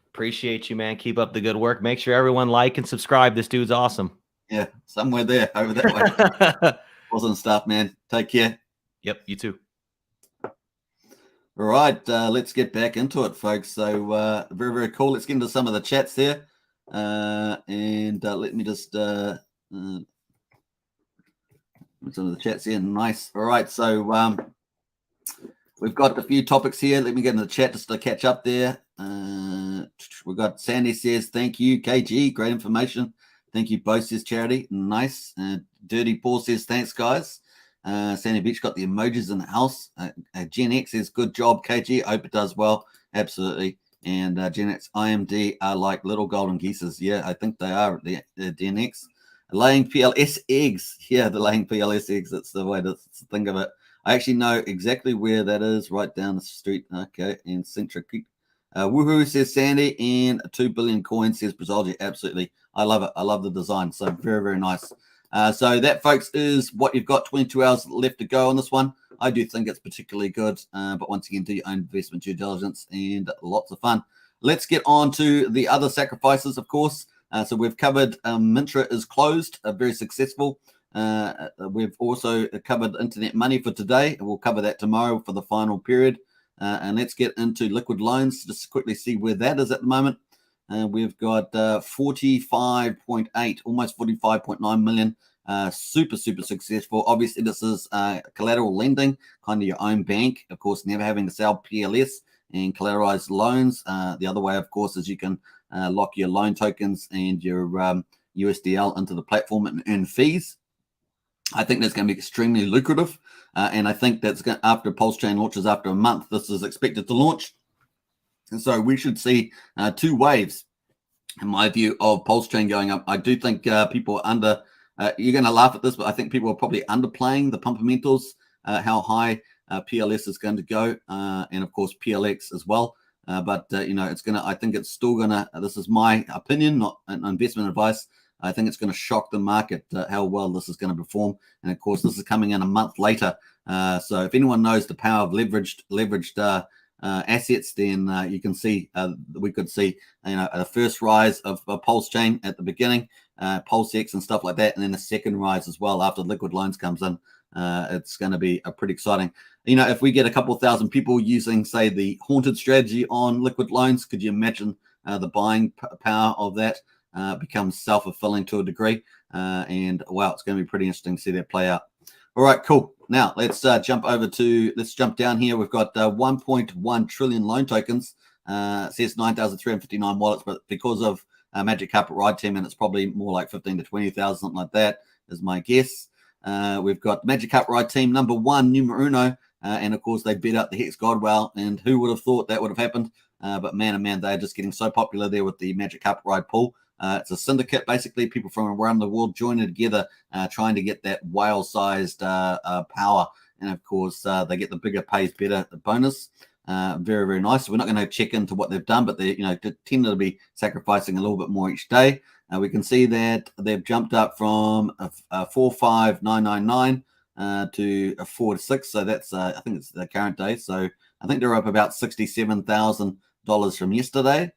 Appreciate you, man. Keep up the good work. Make sure everyone like and subscribe. This dude's awesome. Yeah, somewhere there over that way. Awesome stuff, man. Take care. Yep, you too. All right, let's get back into it, folks. So very cool. Let's get into some of the chats there. And let me just some of the chats here. Nice. All right, so we've got a few topics here. Let me get in the chat just to catch up there. We've got Sandy says, thank you, KG. Great information. Thank you, both, says Charity. Nice. Dirty Paul says, thanks, guys. Sandy Beach got the emojis in the house. Gen X says, good job, KG. I hope it does well. Absolutely. And Gen X IMD are like little golden geeses. Yeah, I think they are, the Gen X. Laying PLS eggs. Yeah, the laying PLS eggs. That's the way to think of it. I actually know exactly where that is, right down the street. Okay, and Centric. Woohoo, says Sandy. And 2 billion coins, says Brazilji. Absolutely. I love it. I love the design. So very nice. So that, folks, is what you've got. 22 hours left to go on this one. I do think it's particularly good. But once again, do your own investment due diligence and lots of fun. Let's get on to the other sacrifices, of course. So we've covered Mintra is closed, very successful. We've also covered Internet Money for today. We'll cover that tomorrow for the final period. And let's get into liquid loans, just quickly see where that is at the moment. We've got 45.8, almost 45.9 million. Super successful. Obviously, this is collateral lending, kind of your own bank. Of course, never having to sell PLS and collateralized loans. The other way, of course, is you can lock your loan tokens and your USDL into the platform and earn fees. I think that's going to be extremely lucrative. And I think that's going, after Pulsechain launches after a month, this is expected to launch. And so we should see 2 waves, in my view, of Pulsechain going up. I do think people are you're going to laugh at this, but I think people are probably underplaying the fundamentals, how high PLS is going to go, and of course PLX as well. But it's going to, I think it's still going to, this is my opinion, not an investment advice. I think it's going to shock the market how well this is going to perform. And of course, this is coming in a month later. So if anyone knows the power of leveraged assets, then you can see we could see a first rise of Pulsechain at the beginning, PulseX and stuff like that, and then a second rise as well after liquid loans comes in. It's going to be pretty exciting. If we get a couple thousand people using, say, the haunted strategy on liquid loans, could you imagine the buying power of that becomes self-fulfilling to a degree? And wow, it's going to be pretty interesting to see that play out. All right, cool. Now let's jump down here. We've got 1.1 trillion loan tokens. It says 9,359 wallets, but because of Magic Carpet Ride Team, and it's probably more like 15 to 20,000, something like that is my guess. We've got Magic Carpet Ride Team number 1, numero uno, and of course they beat out the Hex Godwell, and who would have thought that would have happened? But man, oh man, they're just getting so popular there with the Magic Carpet Ride pool. It's a syndicate, basically, people from around the world joining together, trying to get that whale-sized power and of course they get the bigger pays better bonus. Very, very nice. So we're not going to check into what they've done, but they tend to be sacrificing a little bit more each day. We can see that they've jumped up from 45999 to 4 to 6. So that's I think it's the current day. So I think they're up about $67,000 from yesterday.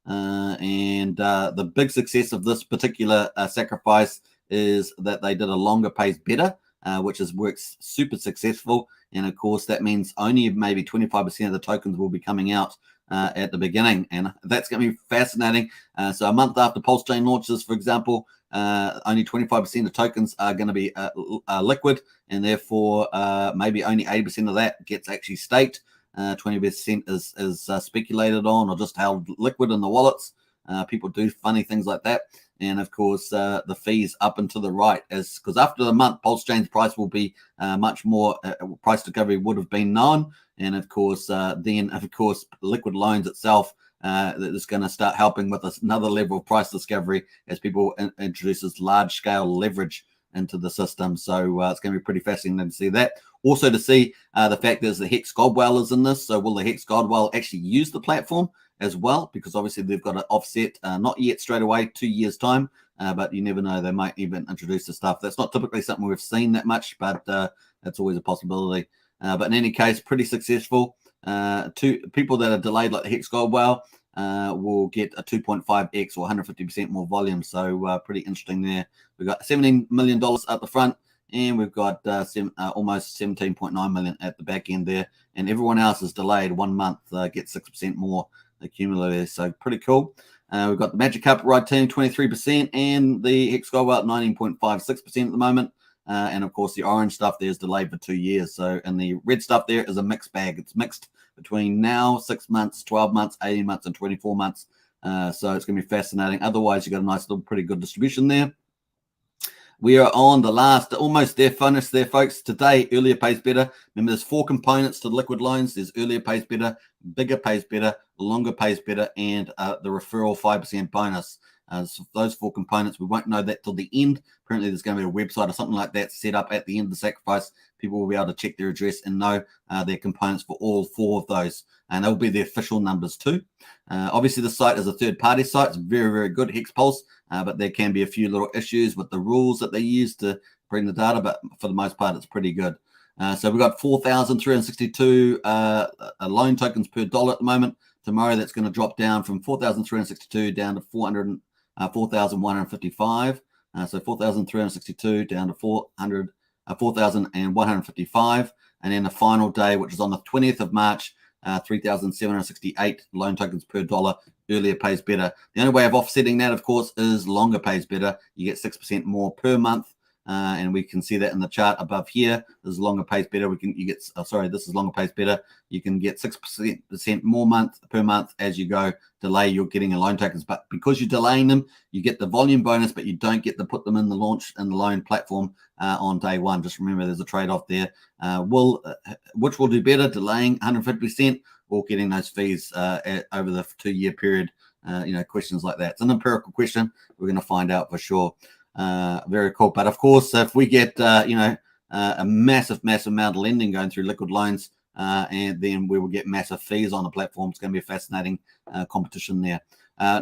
And the big success of this particular sacrifice is that they did a longer pays better, which works super successful. And of course, that means only maybe 25% of the tokens will be coming out at the beginning. And that's going to be fascinating. So a month after Pulsechain launches, for example, only 25% of tokens are going to be liquid. And therefore, maybe only 80% of that gets actually staked. 20% is speculated on or just held liquid in the wallets. People do funny things like that. And of course, the fees up and to the right, because after the month, Pulsechain's price will be much more, price discovery would have been known. And of course, then liquid loans itself is going to start helping with another level of price discovery as people introduce this large scale leverage into the system. So it's going to be pretty fascinating to see that. Also to see the fact is the Hex Godwell is in this. So will the Hex Godwell actually use the platform as well? Because obviously they've got an offset, not yet straight away, 2 years time, but you never know, they might even introduce the stuff. That's not typically something we've seen that much, but that's always a possibility. But in any case, pretty successful. Two people that are delayed like the Hex Godwell will get a 2.5x or 150% more volume. So pretty interesting there. We've got $17 million at the front, and we've got almost 17.9 million at the back end there. And everyone else is delayed 1 month, gets 6% more accumulated. So pretty cool. We've got the Magic Carpet Ride team 23%, and the Hex Godwell at 19.56% at the moment. And of course, the orange stuff there is delayed for 2 years. So, and the red stuff there is a mixed bag. It's mixed between now, 6 months, 12 months, 18 months, and 24 months. So it's going to be fascinating. Otherwise, you've got a nice little, pretty good distribution there. We are on the last, almost there, finished there, folks. Today, earlier pays better. Remember, there's 4 components to liquid loans. There's earlier pays better, bigger pays better, longer pays better, and the referral 5% bonus. So those 4 components, we won't know that till the end. Apparently, there's going to be a website or something like that set up at the end of the sacrifice. People will be able to check their address and know their components for all 4 of those. And they'll be the official numbers too. Obviously, the site is a third-party site. It's very, very good, Hex Pulse, but there can be a few little issues with the rules that they use to bring the data, but for the most part, it's pretty good. So we've got 4,362 loan tokens per dollar at the moment. Tomorrow, that's going to drop down from 4,362 down to 4,155. So 4,362 down to 4,155. And then the final day, which is on the 20th of March, 3,768 loan tokens per dollar. Earlier pays better. The only way of offsetting that, of course, is longer pays better. You get 6% more per month. And we can see that in the chart above here. This is longer pays better. This is longer pays better. You can get 6% more per month as you go delay. You're getting your loan tokens, but because you're delaying them, you get the volume bonus, but you don't get to put them in the launch and the loan platform on day one. Just remember, there's a trade-off there. Which will do better, delaying 150% or getting those fees over the 2-year period? Questions like that. It's an empirical question. We're going to find out for sure. Very cool. But of course, if we get a massive amount of lending going through liquid loans, and then we will get massive fees on the platform. It's going to be a fascinating competition there.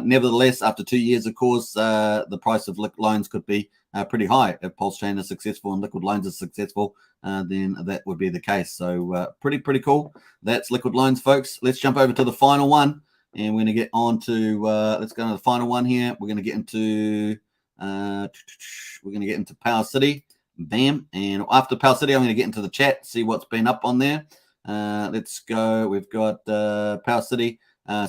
Nevertheless, after 2 years, of course, the price of liquid loans could be pretty high. If Pulsechain is successful and liquid loans is successful, then that would be the case. So pretty cool. That's liquid loans, folks. Let's jump over to the final one, and we're going to get on to let's go to the final one here. We're going to get into PowerCity. Bam. And after PowerCity, I'm going to get into the chat, see what's been up on there. Let's go. We've got PowerCity.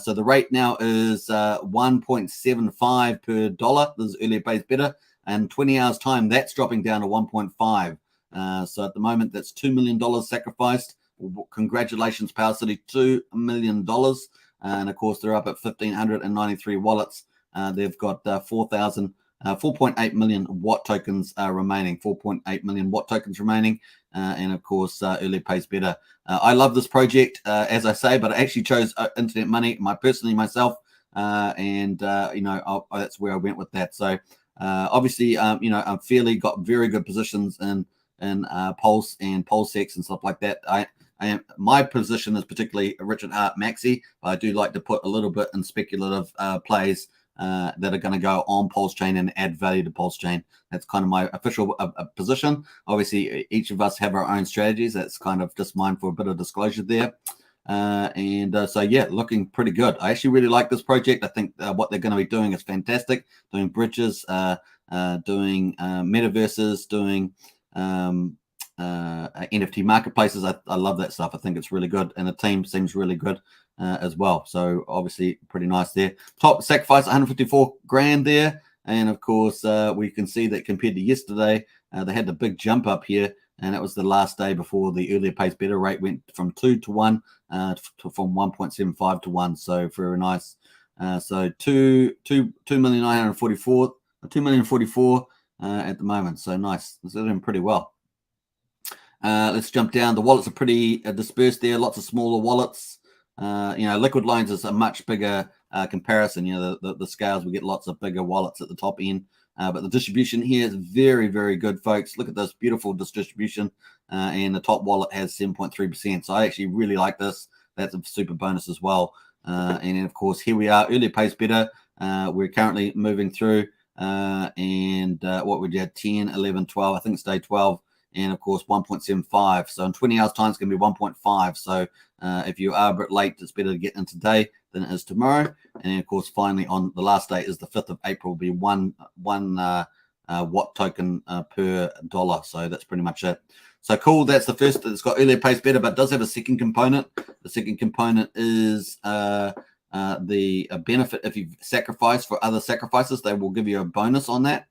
So the rate now is 1.75 per dollar. This is earlier pays better. And 20 hours time, that's dropping down to 1.5. So at the moment, that's $2 million sacrificed. Congratulations, PowerCity, $2 million. And of course, they're up at 1,593 wallets. They've got 4.8 million watt tokens remaining. 4.8 million watt tokens remaining. And of course, early pays better. I love this project, as I say, but I actually chose Internet Money, myself. That's where I went with that. So obviously, I've got very good positions in in Pulse and Pulsechain and stuff like that. My position is particularly Richard Hart Maxi, but I do like to put a little bit in speculative plays that are going to go on Pulsechain and add value to Pulsechain. That's kind of my official position. Obviously, each of us have our own strategies. That's kind of just mine for a bit of disclosure there. So yeah, looking pretty good. I actually really like this project. I think what they're going to be doing is fantastic. Doing bridges, doing metaverses, doing NFT marketplaces. I love that stuff. I think it's really good, and the team seems really good as well. So obviously pretty nice there. Top sacrifice 154 grand there, and of course we can see that compared to yesterday, they had the big jump up here, and that was the last day before the earlier pays better rate went from 2 to 1 from 1.75 to 1. So very nice. So 2,944 at the moment. So nice. It's doing pretty well. Let's jump down. The wallets are pretty dispersed there. Lots of smaller wallets. Liquid Lines is a much bigger comparison. The scales, we get lots of bigger wallets at the top end. But the distribution here is very, very good, folks. Look at this beautiful distribution. And the top wallet has 7.3%. So I actually really like this. That's a super bonus as well. And then, of course, here we are. Earlier pays better. We're currently moving through. What we did, 10, 11, 12. I think it's day 12. And of course 1.75. So in 20 hours time it's going to be 1.5. So if you are a bit late, it's better to get in today than it is tomorrow. And of course finally on the last day is the 5th of April, will be one watt token per dollar. So that's pretty much it. So cool. That's the first. It's got earlier pays better, but does have a second component. The second component is the benefit. If you sacrifice for other sacrifices, they will give you a bonus on that.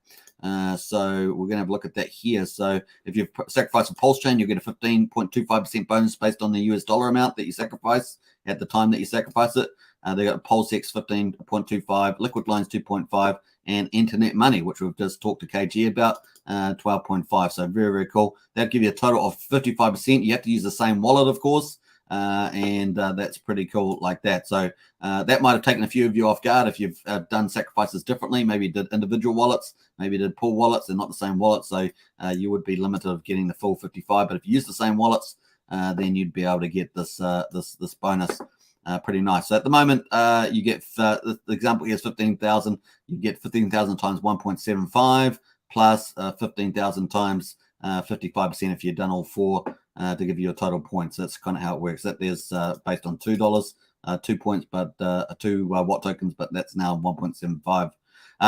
So we're going to have a look at that here. So if you've sacrificed a Pulsechain, you'll get a 15.25% bonus based on the US dollar amount that you sacrifice at the time that you sacrifice it. They got Pulsex 15.25, Liquid Lines 2.5, and Internet Money, which we've just talked to KG about, 12.5. So very, very cool. That'll give you a total of 55%. You have to use the same wallet, of course. That's pretty cool like that. So that might have taken a few of you off guard if you've done sacrifices differently. Maybe you did individual wallets, maybe you did pool wallets. They're not the same wallet, so you would be limited of getting the full 55. But if you use the same wallets, then you'd be able to get this this bonus. Pretty nice. So at the moment, you get the example here is 15,000. You get 15,000 times 1.75 plus 15,000 times 55% if you've done all four. To give you a total points. That's kind of how it works. That is based on $2, 2 points, but 2 watt tokens, but that's now 1.75.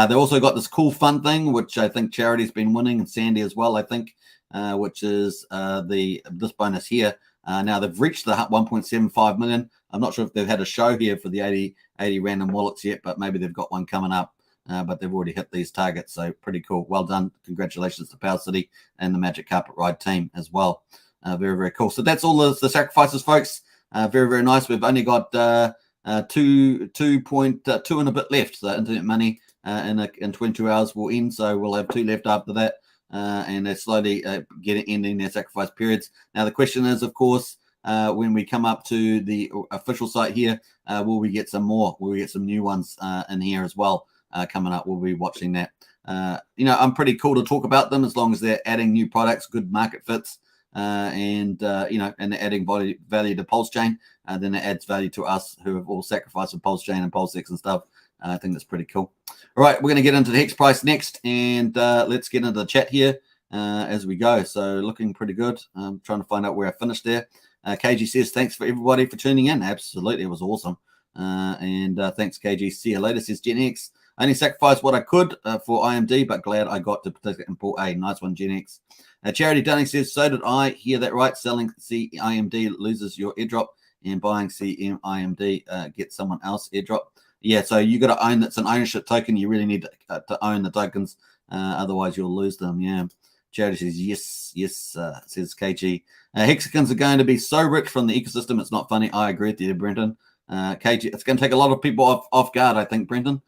They also got this cool fun thing, which I think Charity's been winning, and Sandy as well, I think, which is this bonus here. Now they've reached the 1.75 million. I'm not sure if they've had a show here for the 80 random wallets yet, but maybe they've got one coming up. But they've already hit these targets, so pretty cool. Well done. Congratulations to PowerCity and the Magic Carpet Ride team as well. Very, very cool. So that's all the sacrifices, folks. Very, very nice. We've only got 2.2 and a bit left. So Internet Money in 22 hours will end. So we'll have 2 left after that. And they're slowly ending their sacrifice periods. Now, the question is, of course, when we come up to the official site here, will we get some more? Will we get some new ones in here as well coming up? We'll be watching that. I'm pretty cool to talk about them as long as they're adding new products, good market fits. And they're adding value to Pulsechain, then it adds value to us who have all sacrificed for Pulsechain and Pulsex and stuff. I think that's pretty cool. All right, we're going to get into the Hex price next, and let's get into the chat here as we go. So looking pretty good. I'm trying to find out where I finished there. KG says, thanks for everybody for tuning in. Absolutely, it was awesome. Thanks, KG. See you later, says Gen X. I only sacrificed what I could for IMD, but glad I got to participate in Pool A. Nice one, Gen X. Charity Dunning says, so did I. Hear that right? Selling CIMD loses your airdrop, and buying CIMD gets someone else airdrop. Yeah, so you got to own. That's an ownership token. You really need to own the tokens, otherwise you'll lose them. Yeah. Charity says yes. Says KG. Hexagons are going to be so rich from the ecosystem. It's not funny. I agree with you, Brenton. KG, it's going to take a lot of people off guard. I think, Brenton.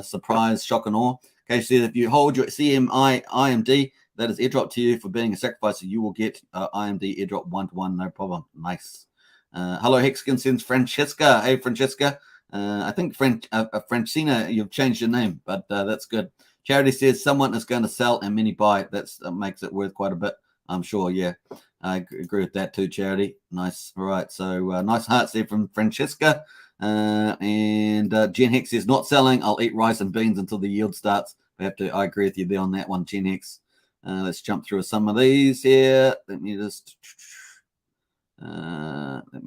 Surprise, shock, and awe. KG says if you hold your IMD. That is airdrop to you for being a sacrificer. You will get IMD airdrop 1-to-1, no problem. Nice. Hello, Hexagon sends Francesca. Hey, Francesca. I think Francina, you've changed your name, but that's good. Charity says someone is going to sell and many buy. That makes it worth quite a bit. I'm sure. Yeah, I agree with that too, Charity. Nice. All right. So nice hearts there from Francesca. And Gen Hex is not selling. I'll eat rice and beans until the yield starts. I agree with you there on that one, Gen Hex. Let's jump through some of these here. Let me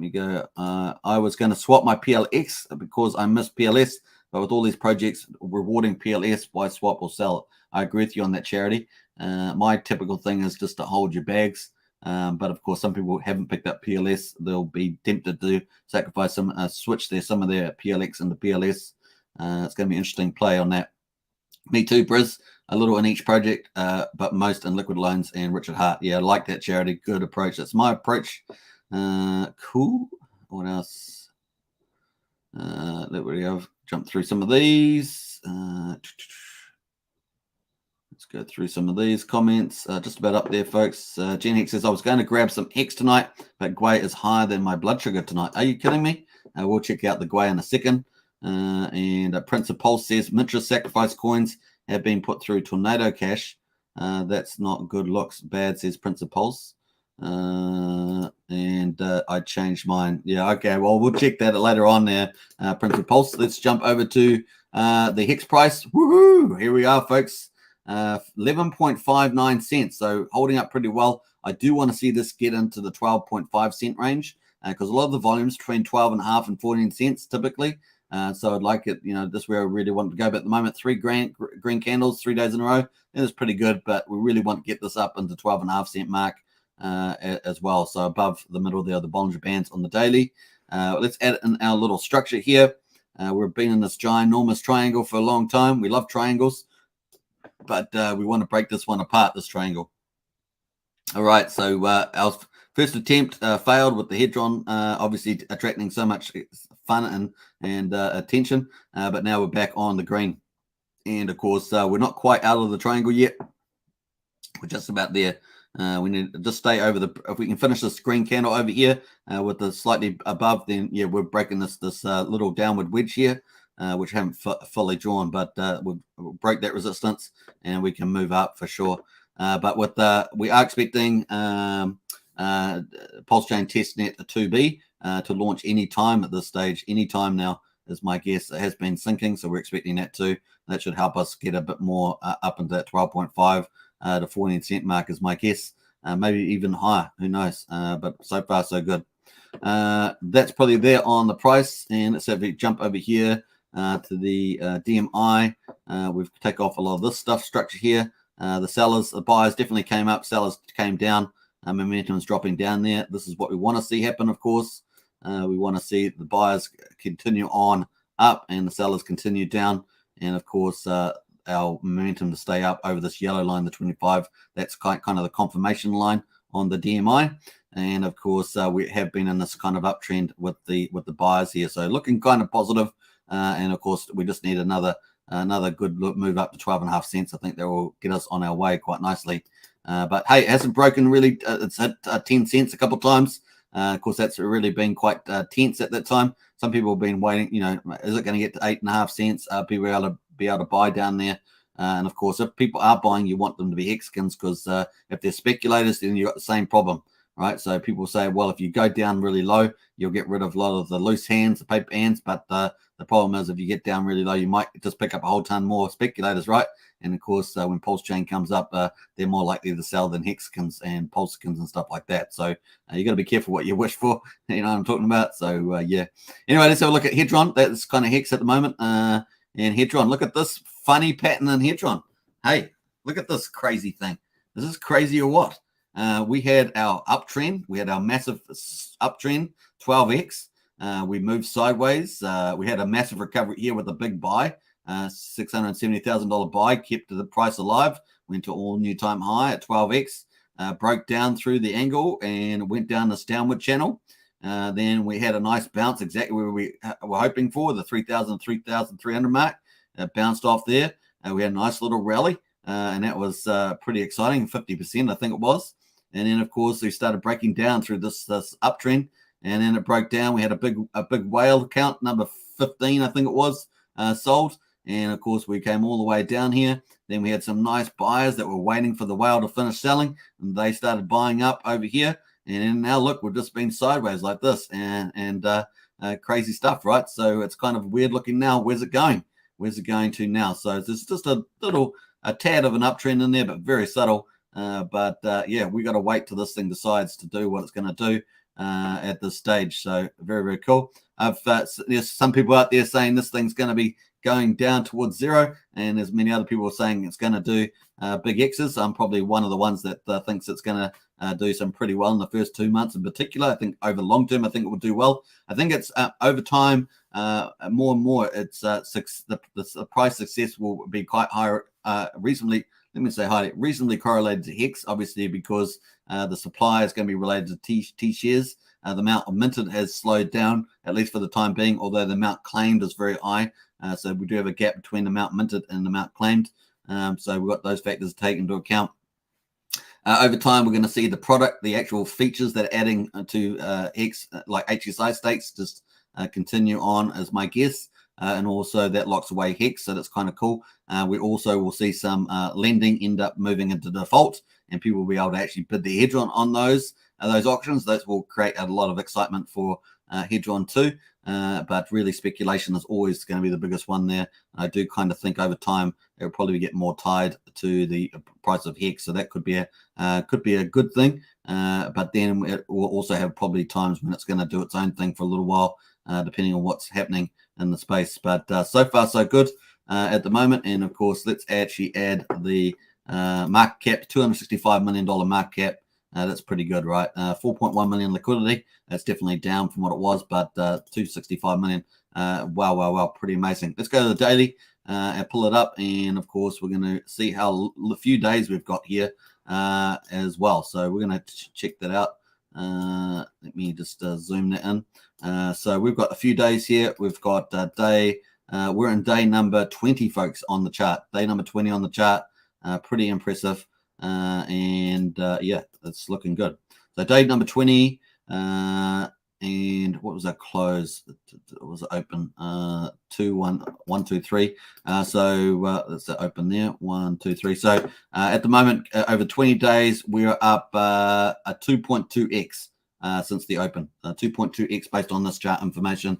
go. I was going to swap my PLX because I missed PLS, but with all these projects rewarding PLS, why swap or sell? I agree with you on that, Charity. My typical thing is just to hold your bags. But of course, some people haven't picked up PLS. They'll be tempted to sacrifice some, switch some of their PLX into PLS. It's going to be an interesting play on that. Me too, Briz. A little in each project, but most in liquid loans and Richard Hart. Yeah, I like that, Charity. Good approach. That's my approach. Cool. What else? Let me jump through some of these. Let's go through some of these comments. Just about up there, folks. Gen Hex says, I was going to grab some Hex tonight, but Gwei is higher than my blood sugar tonight. Are you kidding me? We'll check out the Gwei in a second. And Prince of Pulse says, Mintra Sacrifice coins have been put through Tornado Cash. That's not good looks. Bad, says Prince of Pulse. And I changed mine. Yeah, okay. Well, we'll check that later on there, Prince of Pulse. Let's jump over to the Hex price. Woohoo! Here we are, folks. 11.59 cents. So holding up pretty well. I do want to see this get into the 12.5 cent range because a lot of the volumes between 12.5 and 14 cents typically. So I'd like it, this is where I really want to go. But at the moment, 3 green candles, 3 days in a row. It is pretty good, but we really want to get this up into 12.5 cent mark as well. So above the middle there, the Bollinger Bands on the daily. Let's add in our little structure here. We've been in this ginormous triangle for a long time. We love triangles, but we want to break this one apart, this triangle. All right, so our first attempt failed with the Hedron, obviously attracting so much fun and attention, but now we're back on the green. And of course, we're not quite out of the triangle yet. We're just about there. We need to just stay over if we can finish this green candle over here with the slightly above, then yeah, we're breaking this little downward wedge here, which haven't fully drawn, but we'll break that resistance and we can move up for sure. But with we are expecting Pulsechain testnet 2B to launch any time at this stage. Any time now is my guess. It has been sinking, so we're expecting that too. That should help us get a bit more up into that 12.5 to 14 cent mark is my guess. Maybe even higher. Who knows? But so far so good. That's probably there on the price. And let's have a jump over here to the DMI. We've taken off a lot of this stuff structure here. The buyers definitely came up. Sellers came down. Momentum is dropping down there. This is what we want to see happen, of course. We want to see the buyers continue on up and the sellers continue down. And of course, our momentum to stay up over this yellow line, the 25. That's kind of the confirmation line on the DMI. And of course, we have been in this kind of uptrend with the buyers here. So looking kind of positive. And of course, we just need another good move up to 12.5 cents. I think that will get us on our way quite nicely. But hey, it hasn't broken really. It's hit 10 cents a couple of times. Of course, that's really been quite tense at that time. Some people have been waiting, is it going to get to 8.5 cents? People be able to buy down there. And of course, if people are buying, you want them to be Hexkins because if they're speculators, then you've got the same problem, right? So people say, well, if you go down really low, you'll get rid of a lot of the loose hands, the paper hands. But the problem is if you get down really low, you might just pick up a whole ton more speculators, right? And of course, when Pulsechain comes up, they're more likely to sell than Hexkins and Pulsechins and stuff like that. So you got to be careful what you wish for. You know what I'm talking about? So yeah. Anyway, let's have a look at Hedron. That's kind of Hex at the moment. And Hedron, look at this funny pattern in Hedron. Hey, look at this crazy thing. Is this crazy or what? We had our uptrend. We had our massive uptrend, 12x. We moved sideways. We had a massive recovery here with a big buy. $670,000 buy, kept the price alive, went to all new time high at 12x, broke down through the angle and went down this downward channel. Then we had a nice bounce exactly where we were hoping for, the 3,300 mark. Bounced off there. We had a nice little rally, and that was pretty exciting, 50% I think it was. And then of course we started breaking down through this uptrend, and then it broke down. We had a big whale count, number 15 I think it was, sold. And of course, we came all the way down here. Then we had some nice buyers that were waiting for the whale to finish selling, and they started buying up over here. And now look, we've just been sideways like this, and crazy stuff, right? So it's kind of weird looking now. Where's it going? Where's it going to now? So there's just a tad of an uptrend in there, but very subtle. Yeah, we got to wait till this thing decides to do what it's going to do at this stage. So very, very cool. There's some people out there saying this thing's going to be going down towards zero, and there's many other people saying it's going to do big X's. I'm probably one of the ones that thinks it's going to do some pretty well in the first 2 months in particular. I think over long term, I think it will do well. I think it's over time, more and more, it's the price success will be quite high. Reasonably correlated to Hex, obviously, because the supply is going to be related to T shares. The amount of minted has slowed down, at least for the time being, although the amount claimed is very high. So we do have a gap between the amount minted and the amount claimed. So we've got those factors to take into account. Over time, we're going to see the product, the actual features that are adding to Hex, like HSI stakes, just continue on as my guess. And also that locks away Hex, so that's kind of cool. We also will see some lending end up moving into default, and people will be able to actually bid their Hedron on those auctions. Those will create a lot of excitement for Hedron too. But really, speculation is always going to be the biggest one there. I do kind of think over time it will probably get more tied to the price of Hex, so that could be a good thing. But then it will also have probably times when it's going to do its own thing for a little while, depending on what's happening in the space. But so far so good at the moment. And of course, let's actually add the market cap, $265 million market cap. That's pretty good, right? 4.1 million liquidity. That's definitely down from what it was, but 265 million. Wow, pretty amazing. Let's go to the daily and pull it up. And of course, we're going to see how few days we've got here as well. So we're going to check that out. Let me just zoom that in. So we've got a few days here. We've got we're in day number 20, folks, on the chart. Day number 20 on the chart. Pretty impressive. Yeah, it's looking good. So day number 20, and what was our close? It was open 2 1 1 2 3. So let's open there 1 2 3. So at the moment, over 20 days, we're up a 2.2x since the open. 2.2x based on this chart information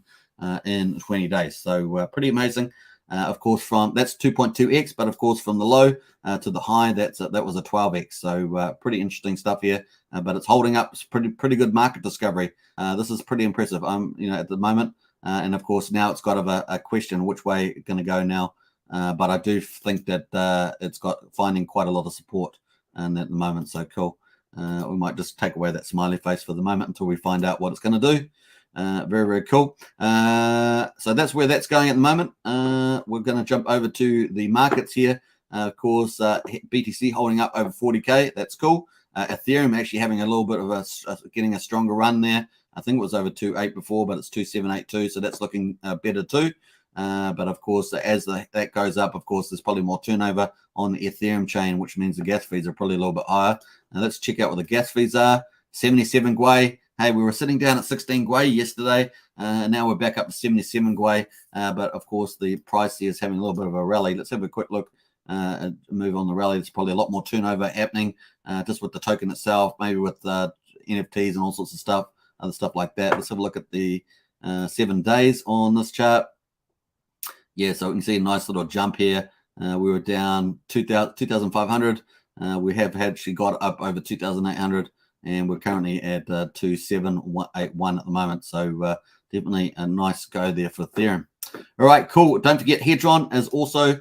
in 20 days. So pretty amazing. Of course, that's 2.2x, but of course from the low to the high, that was a 12x. So pretty interesting stuff here, but it's holding up. It's pretty good market discovery. This is pretty impressive. At the moment, and of course now it's got a question which way it's going to go now. But I do think that it's finding quite a lot of support at the moment. So cool. We might just take away that smiley face for the moment until we find out what it's going to do. Very, very cool. So that's where that's going at the moment. We're going to jump over to the markets here. Of course, BTC holding up over 40K. That's cool. Ethereum actually having a little bit of getting a stronger run there. I think it was over 2.8 before, but it's 2.782. So that's looking better too. But of course, as that goes up, of course, there's probably more turnover on the Ethereum chain, which means the gas fees are probably a little bit higher. Now let's check out what the gas fees are. 77 Gwei. Hey, we were sitting down at 16 Gwei yesterday. Now we're back up to 77 Gwei. But of course, the price here is having a little bit of a rally. Let's have a quick look. Move on the rally. There's probably a lot more turnover happening just with the token itself, maybe with NFTs and all sorts of stuff, other stuff like that. Let's have a look at the 7 days on this chart. Yeah, so we can see a nice little jump here. We were down 2,500. We have actually got up over 2,800. And we're currently at 2,781 at the moment. So definitely a nice go there for Ethereum. All right, cool. Don't forget Hedron is also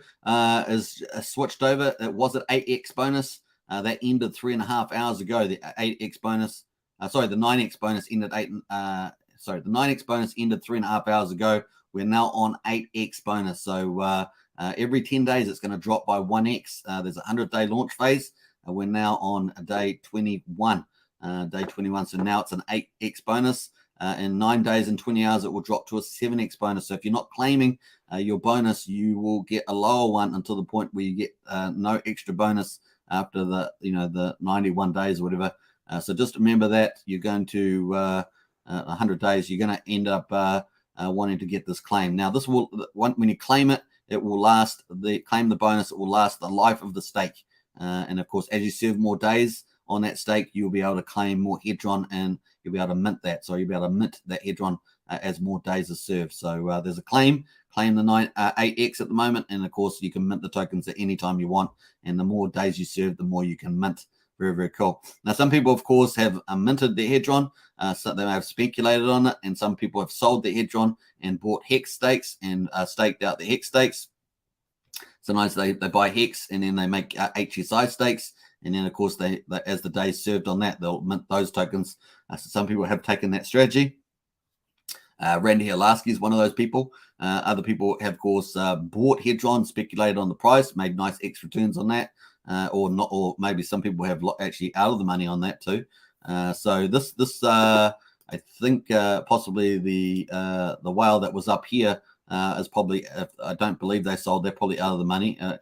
is switched over. It was at 8x bonus. That ended 3.5 hours ago. The 8x bonus, the 9x bonus ended the 9x bonus ended 3.5 hours ago. We're now on 8x bonus. So every 10 days it's going to drop by 1x. There's a 100-day launch phase. We're now on day 21. Day 21. So now it's an 8x bonus. In 9 days and 20 hours, it will drop to a 7x bonus. So if you're not claiming your bonus, you will get a lower one until the point where you get no extra bonus after the 91 days or whatever. So just remember that you're going to 100 days, you're going to end up wanting to get this claim. Now, this will, when you claim it, it will last, claim the bonus, it will last the life of the stake. And of course, as you serve more days on that stake, you'll be able to claim more Hedron, and you'll be able to mint that. So you'll be able to mint that Hedron as more days are served. So there's a claim the 8x at the moment, and of course you can mint the tokens at any time you want, and the more days you serve, the more you can mint. Very, very cool. Now, some people, of course, have minted their Hedron, so they may have speculated on it, and some people have sold their Hedron and bought Hex stakes and staked out the Hex stakes. Sometimes they buy Hex and then they make HSI stakes, and then, of course, they as the days served on that, they'll mint those tokens. So some people have taken that strategy. Randy Hilaski is one of those people. Other people have, of course, bought Hedron, speculated on the price, made nice X returns on that, or not, or maybe some people have actually out of the money on that too. So this I think possibly the whale that was up here is probably, I don't believe they sold. They're probably out of the money. I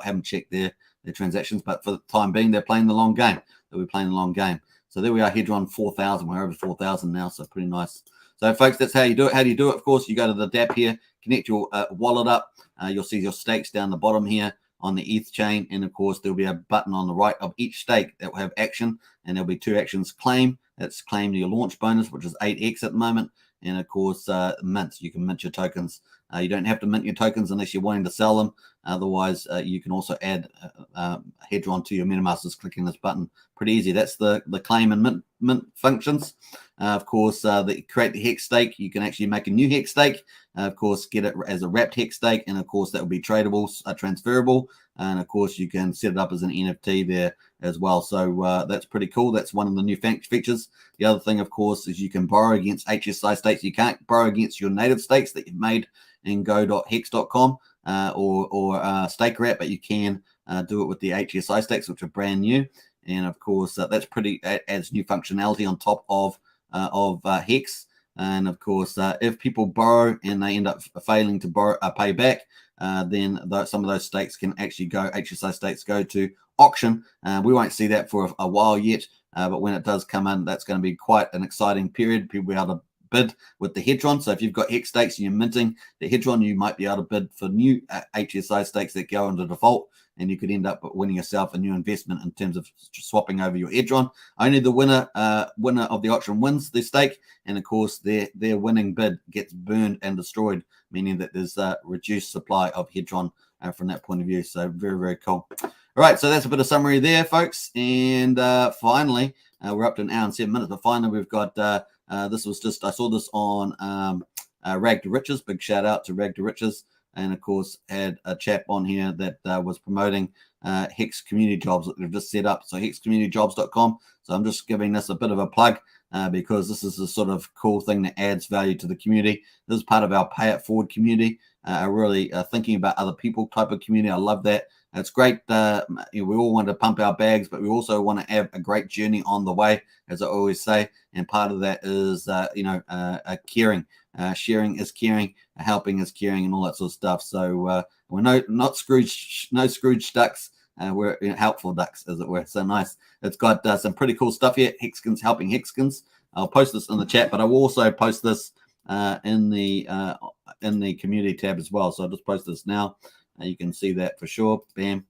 haven't checked their transactions, but for the time being, they're playing the long game. They'll be playing the long game. So there we are, Hedron 4,000. We're over 4,000 now, so pretty nice. So, folks, that's how you do it. How do you do it? Of course, you go to the dApp here, connect your wallet up. You'll see your stakes down the bottom here on the ETH chain. And, of course, there'll be a button on the right of each stake that will have action. And there'll be two actions. Claim. That's claim your launch bonus, which is 8x at the moment. And, of course, mint. You can mint your tokens. You don't have to mint your tokens unless you're wanting to sell them. Otherwise, you can also add Hedron to your MetaMask, just clicking this button. Pretty easy. That's the claim and mint functions. Of course, create the Hex stake. You can actually make a new Hex stake. Of course, get it as a wrapped Hex stake. And, of course, that will be tradable, transferable. And, of course, you can set it up as an NFT there as well. So that's pretty cool. That's one of the new features. The other thing, of course, is you can borrow against HSI stakes. You can't borrow against your native stakes that you've made in go.hex.com or StakeRat, but you can do it with the HSI stakes, which are brand new. And of course, that adds new functionality on top of Hex. And of course, if people borrow and they end up failing to pay back, then some of those stakes can actually HSI stakes go to auction. We won't see that for a while yet, but when it does come in, that's going to be quite an exciting period. People will be able to bid with the Hedron. So if you've got Hex stakes and you're minting the Hedron, you might be able to bid for new HSI stakes that go into default, and you could end up winning yourself a new investment in terms of swapping over your Hedron. Only the winner of the auction wins their stake, and of course their winning bid gets burned and destroyed, meaning that there's a reduced supply of Hedron from that point of view. So very, very cool. All right, so that's a bit of summary there, folks. And finally, we're up to an hour and 7 minutes, but finally we've got this was just, I saw this on Rag to Riches. Big shout out to Rag to Riches. And of course, had a chap on here that was promoting Hex community jobs that they've just set up. So hexcommunityjobs.com. So I'm just giving this a bit of a plug because this is the sort of cool thing that adds value to the community. This is part of our Pay It Forward community. Really thinking about other people type of community. I love that. It's great. We all want to pump our bags, but we also want to have a great journey on the way, as I always say. And part of that is, caring. Sharing is caring. Helping is caring, and all that sort of stuff. So we're not Scrooge, no Scrooge ducks. We're helpful ducks, as it were. So nice. It's got some pretty cool stuff here. Hexkins helping Hexkins. I'll post this in the chat, but I will also post this in the community tab as well. So I'll just post this now. You can see that for sure. Bam.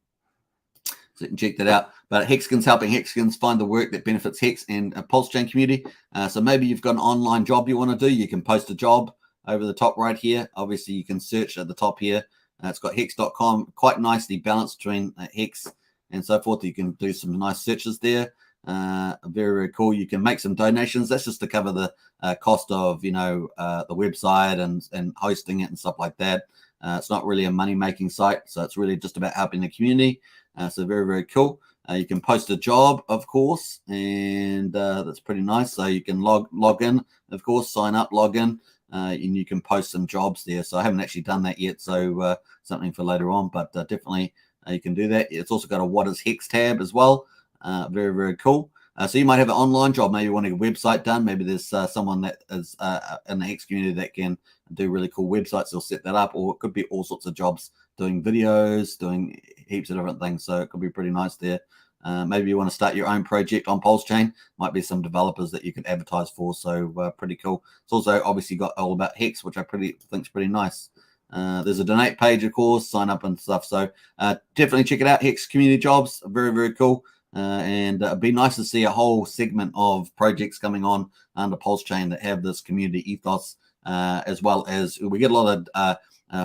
So you can check that out. But Hexkins helping Hexkins find the work that benefits Hex and a Pulsechain community. So maybe you've got an online job you want to do. You can post a job over the top right here. Obviously, you can search at the top here. It's got hex.com, quite nicely balanced between Hex and so forth. You can do some nice searches there. Very, very cool. You can make some donations. That's just to cover the cost of, the website and hosting it and stuff like that. It's not really a money-making site, so it's really just about helping the community. So very, very cool. You can post a job, of course, and that's pretty nice. So you can log in, of course, sign up, log in, and you can post some jobs there. So I haven't actually done that yet, so something for later on, but definitely you can do that. It's also got a What is Hex tab as well. Very, very cool. So you might have an online job. Maybe you want a website done. Maybe there's someone that is in the Hex community that can do really cool websites. They'll set that up, or it could be all sorts of jobs, doing videos, doing heaps of different things. So it could be pretty nice there. Maybe you want to start your own project on Pulsechain. Might be some developers that you could advertise for. So pretty cool. It's also obviously got all about Hex, which I think is pretty nice. There's a donate page, of course, sign up and stuff. So definitely check it out. Hex Community Jobs, very, very cool. And it'd be nice to see a whole segment of projects coming on under Pulsechain that have this community ethos, as well as we get a lot of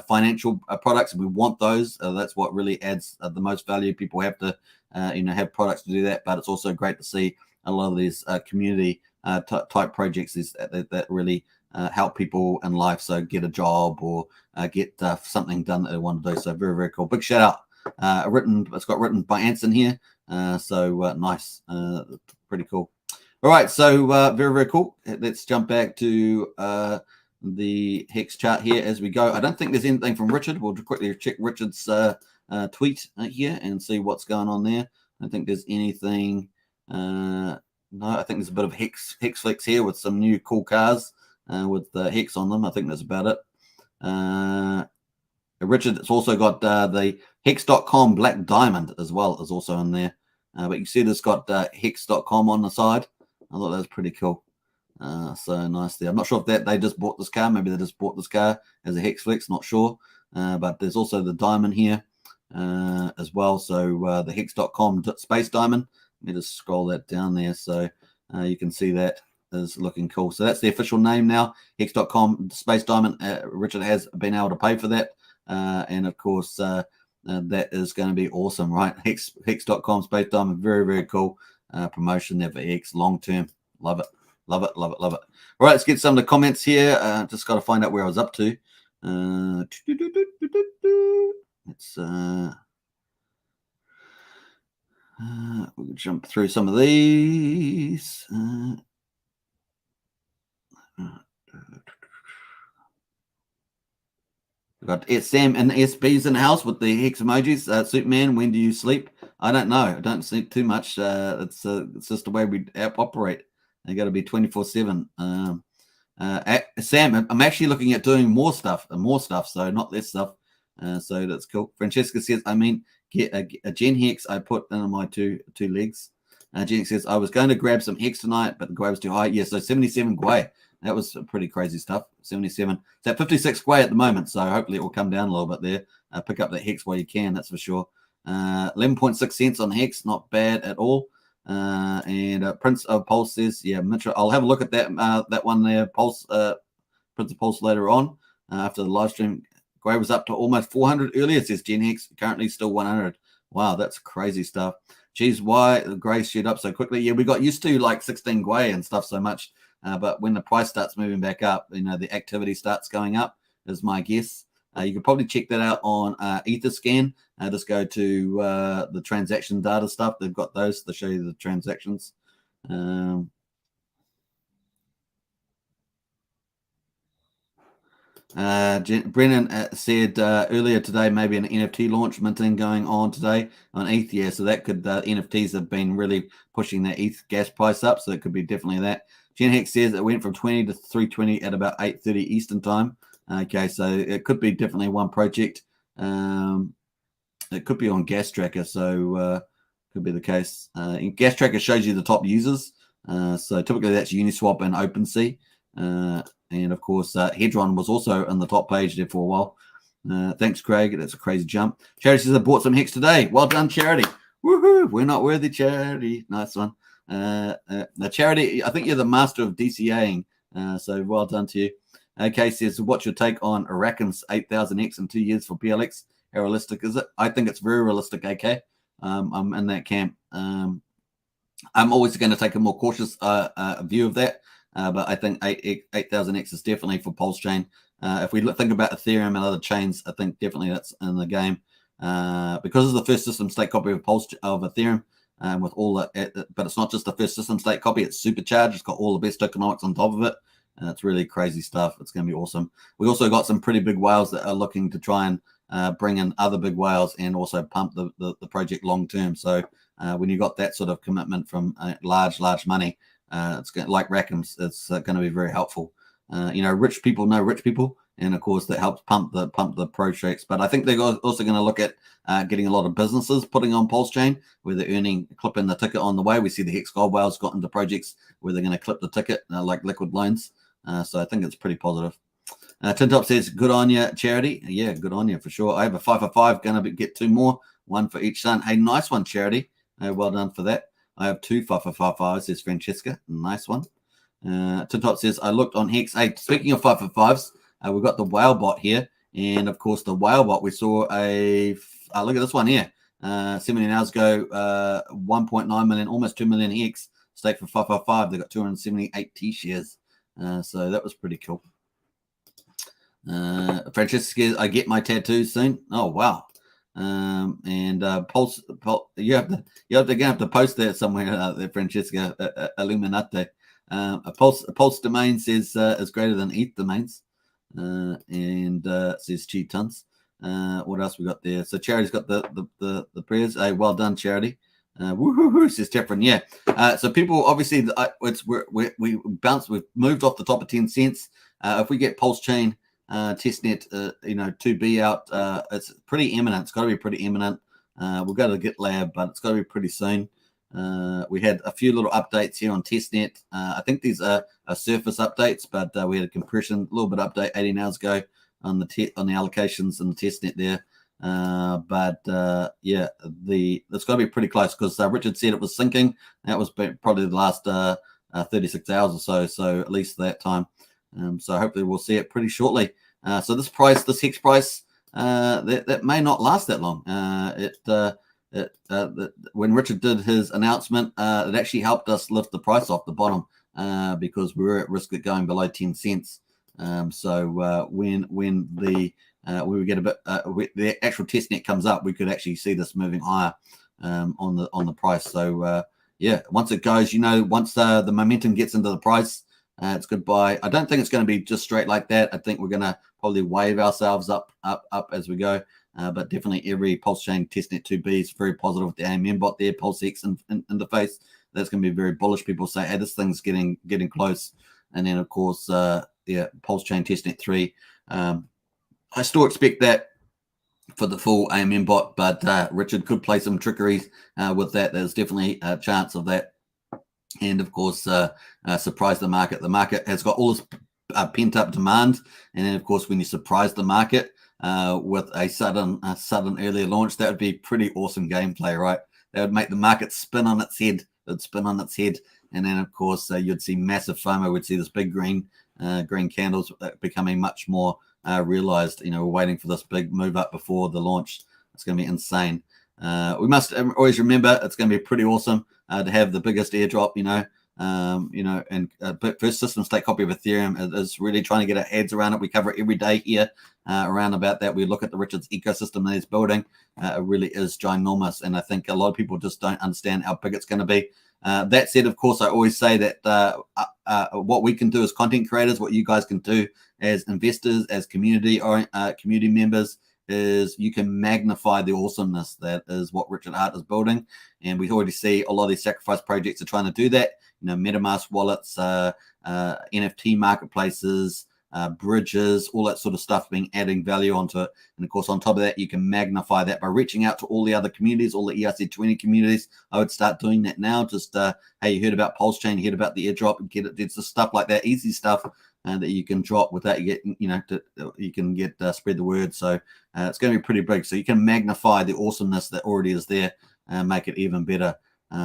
financial products, and we want those. That's what really adds the most value. People have to, have products to do that, but it's also great to see a lot of these community type projects that really help people in life. So get a job or get something done that they want to do. So very, very cool. Big shout out. It's got written by Anson here. So nice. Pretty cool. All right. So very, very cool. Let's jump back to the Hex chart here as we go. I don't think there's anything from Richard. We'll quickly check Richard's tweet here and see what's going on there. I don't think there's anything. No, I think there's a bit of Hex flex here with some new cool cars with the Hex on them. I think that's about it. Richard, it's also got the Hex.com Black Diamond as well, is also in there. But you see this got Hex.com on the side. I thought that was pretty cool. So nice there. I'm not sure if they just bought this car. Maybe they just bought this car as a Hex flex, not sure. But there's also the diamond here as well. So the Hex.com Space Diamond. Let me just scroll that down there so you can see that is looking cool. So that's the official name now, Hex.com Space Diamond. Richard has been able to pay for that. And of course, that is going to be awesome, right? Hex.com Space Diamond, very, very cool promotion there for Hex long term. Love it. Love it, love it, love it. All right, let's get some of the comments here. Just got to find out where I was up to. Let's we'll jump through some of these. We've got Sam and SB's in the house with the Hex emojis. Superman, when do you sleep? I don't know. I don't sleep too much. It's just the way we operate. They got to be 24/7. Sam, I'm actually looking at doing more stuff, so not less stuff. So that's cool. Francesca says, get a Gen Hex I put in my two legs. Jen says, I was going to grab some Hex tonight, but the Gwei was too high. Yeah, so 77 Gwei. That was pretty crazy stuff. 77. It's at 56 Gwei at the moment, so hopefully it will come down a little bit there. Pick up that Hex while you can, that's for sure. 11.6 cents on Hex, not bad at all. And Prince of Pulse says, yeah, Mintra, I'll have a look at that one there, Pulse, Prince of Pulse later on after the live stream. Gwei was up to almost 400 earlier, says Gen Hex, currently still 100. Wow, that's crazy stuff. Geez, why the Gwei shoot up so quickly? Yeah, we got used to like 16 Gwei and stuff so much, but when the price starts moving back up, the activity starts going up, is my guess. You could probably check that out on Etherscan. Just go to the transaction data stuff. They've got those to show you the transactions. Brennan said earlier today, maybe an NFT launch minting going on today on ETH. Yeah, so that could, NFTs have been really pushing that ETH gas price up. So it could be definitely that. Gen Hex says it went from 20 to 320 at about 8:30 Eastern time. Okay, so it could be definitely one project. It could be on Gas Tracker, so could be the case. Gas Tracker shows you the top users. So typically that's Uniswap and OpenSea. And of course, Hedron was also on the top page there for a while. Thanks, Craig. That's a crazy jump. Charity says I bought some Hex today. Well done, Charity. Woohoo! We're not worthy, Charity. Nice one. Now, Charity, I think you're the master of DCAing. So well done to you. Okay, says, what's your take on Arakam's 8000X in 2 years for PLX? How realistic is it? I think it's very realistic, AK. I'm in that camp. I'm always going to take a more cautious view of that, but I think 8000X is definitely for Pulsechain. If we think about Ethereum and other chains, I think definitely that's in the game. Because it's the first system state copy of Ethereum, with all the, but it's not just the first system state copy, it's supercharged. It's got all the best tokenomics on top of it. It's really crazy stuff. It's going to be awesome. We also got some pretty big whales that are looking to try and bring in other big whales and also pump the project long term. So when you got that sort of commitment from large money, it's going, like Rackham's, it's going to be very helpful. Rich people know rich people, and of course that helps pump the projects. But I think they're also going to look at getting a lot of businesses putting on Pulsechain where they're clipping the ticket on the way. We see the Hex Gold whales got into projects where they're going to clip the ticket like liquid loans. So I think it's pretty positive. Tin Top says, good on you, Charity. Yeah, good on you for sure. I have a 5 for 5, going to get 2 more, 1 for each son. Hey, nice one, Charity. Well done for that. I have 2 5 for 5 5, says Francesca. Nice one. Tin Top says, I looked on Hex. Hey, speaking of 5 for 5s, we've got the whale bot here. And of course, the whale bot, we saw look at this one here. 17 hours ago, 1.9 million, almost 2 million Hex stake for 5 for 5. They got 278 T shares. So that was pretty cool. Francesca, I get my tattoo soon. Oh wow! Pulse, you have to post that somewhere there, Francesca. Illuminati. Pulse domain says is greater than ETH domains, says Chi tons. What else we got there? So Charity's got the prayers. Hey, well done, Charity. Woohoo, says Tefrin. Yeah. So people obviously we bounced. We've moved off the top of 10 cents. If we get Pulsechain testnet 2B out, it's pretty imminent. It's got to be pretty imminent. We'll go to the GitLab, but it's got to be pretty soon. We had a few little updates here on testnet. I think these are surface updates, but we had a compression, a little bit update 18 hours ago on the allocations and the testnet there. Yeah, it's got to be pretty close because Richard said it was sinking. That was probably the last 36 hours or so. So at least that time. So hopefully we'll see it pretty shortly. So this Hex price, that may not last that long. When Richard did his announcement, it actually helped us lift the price off the bottom because we were at risk of going below 10 cents. So when we would get a bit, the actual testnet comes up, we could actually see this moving higher on the price. So yeah, once it goes, once the momentum gets into the price, it's goodbye. I don't think it's going to be just straight like that. I think we're going to probably wave ourselves up as we go. But definitely every Pulsechain testnet 2B is very positive with the AMM bot there, PulseX interface. That's going to be very bullish. People say, hey, this thing's getting close. And then, of course, Pulsechain testnet 3. I still expect that for the full AMM bot, but Richard could play some trickeries with that. There's definitely a chance of that. And of course, surprise the market. The market has got all this pent-up demand, and then of course, when you surprise the market with a sudden earlier launch, that would be pretty awesome gameplay, right? That would make the market spin on its head. It'd spin on its head, and then of course, you'd see massive FOMO. We'd see this big green candles becoming much more realized. We're waiting for this big move up before the launch. It's going to be insane. We must always remember it's going to be pretty awesome to have the biggest airdrop, but first system stake copy of Ethereum is really trying to get our heads around it. We cover it every day here around about that. We look at the Richard's ecosystem that he's building. It really is ginormous, and I think a lot of people just don't understand how big it's going to be. That said, of course, I always say that what we can do as content creators, what you guys can do as investors, as community members, is you can magnify the awesomeness that is what Richard Hart is building. And we already see a lot of these sacrifice projects are trying to do that. MetaMask wallets, NFT marketplaces, bridges, all that sort of stuff adding value onto it. And of course, on top of that, you can magnify that by reaching out to all the other communities, all the ERC20 communities. I would start doing that now. Just, hey, you heard about Pulsechain, you heard about the airdrop, and get it. It's just stuff like that, easy stuff that you can drop without you can get spread the word. So it's going to be pretty big. So you can magnify the awesomeness that already is there and make it even better.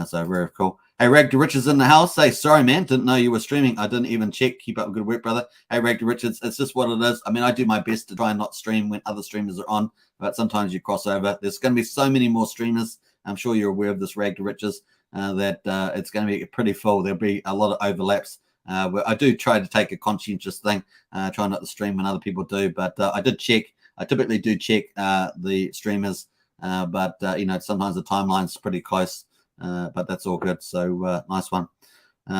So very cool. Hey, Rag to Richards in the house. Hey, sorry, man. Didn't know you were streaming. I didn't even check. Keep up good work, brother. Hey, Rag to Richards. It's just what it is. I mean, I do my best to try and not stream when other streamers are on, but sometimes you cross over. There's going to be so many more streamers. I'm sure you're aware of this, Rag to Richards, that it's going to be pretty full. There'll be a lot of overlaps. I do try to take a conscientious thing, try not to stream when other people do, but I did check. I typically do check the streamers, but sometimes the timeline's pretty close, but that's all good. So nice one.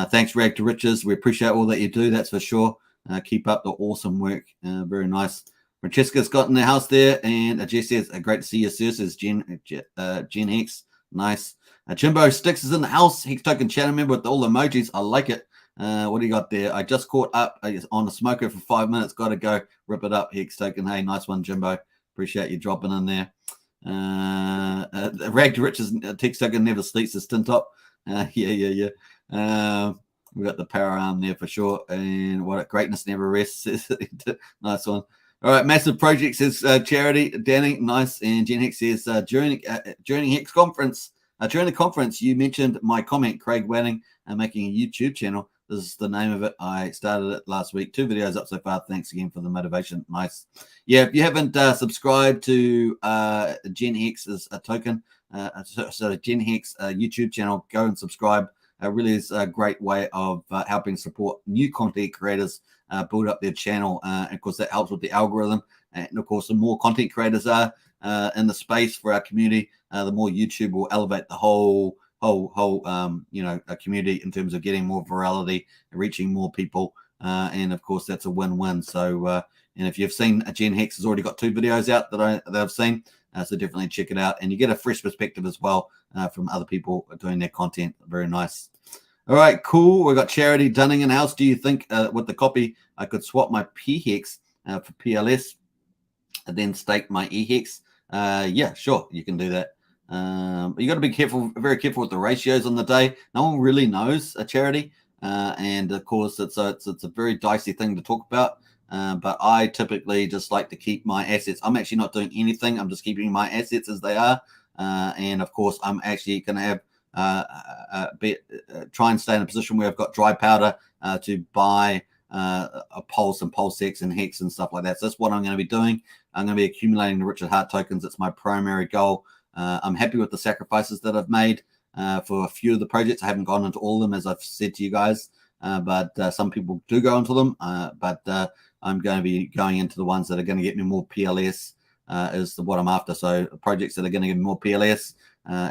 Thanks, Rag to Riches. We appreciate all that you do, that's for sure. Keep up the awesome work. Very nice. Francesca's got in the house there, and Jess says, great to see you, sir, says Jen Hex. Nice. Jimbo Sticks is in the house. Hex Token channel member with all the emojis. I like it. What do you got there? I just caught up on a smoker for 5 minutes. Got to go rip it up. Hex Token. Hey, nice one, Jimbo. Appreciate you dropping in there. Rag to Riches. Hex Token never sleeps. His tin top. Yeah. We got the power arm there for sure. And what a greatness never rests. Nice one. All right, massive project says Charity, Danny, nice. And Gen Hex says during Hex conference, during the conference, you mentioned my comment, Craig Wanning, making a YouTube channel. This is the name of it. I started it last week. 2 videos up so far. Thanks again for the motivation. Nice. Yeah, if you haven't subscribed to Gen Hex's token, so Gen Hex YouTube channel, go and subscribe. Really is a great way of helping support new content creators build up their channel. And of course, that helps with the algorithm. And of course, the more content creators are in the space for our community, the more YouTube will elevate the whole community in terms of getting more virality and reaching more people. And of course, that's a win-win. So, and if you've seen Gen Hex has already got 2 videos out that I've seen, so definitely check it out, and you get a fresh perspective as well from other people doing their content. Very nice. All right, cool. We've got Charity Dunning in house. Do you think with the copy I could swap my P-Hex for PLS and then stake my E-Hex? Yeah, sure, you can do that. You got to be careful, very careful with the ratios on the day. No one really knows a Charity, and of course it's a very dicey thing to talk about. But I typically just like to keep my assets. I'm actually not doing anything. I'm just keeping my assets as they are. And of course, I'm actually going to have try and stay in a position where I've got dry powder to buy a Pulse and Pulsechain and Hex and stuff like that. So that's what I'm going to be doing. I'm going to be accumulating the Richard Heart tokens. It's my primary goal. I'm happy with the sacrifices that I've made for a few of the projects. I haven't gone into all of them, as I've said to you guys, but some people do go into them. But I'm going to be going into the ones that are going to get me more PLS is what I'm after. So projects that are going to give me more PLS,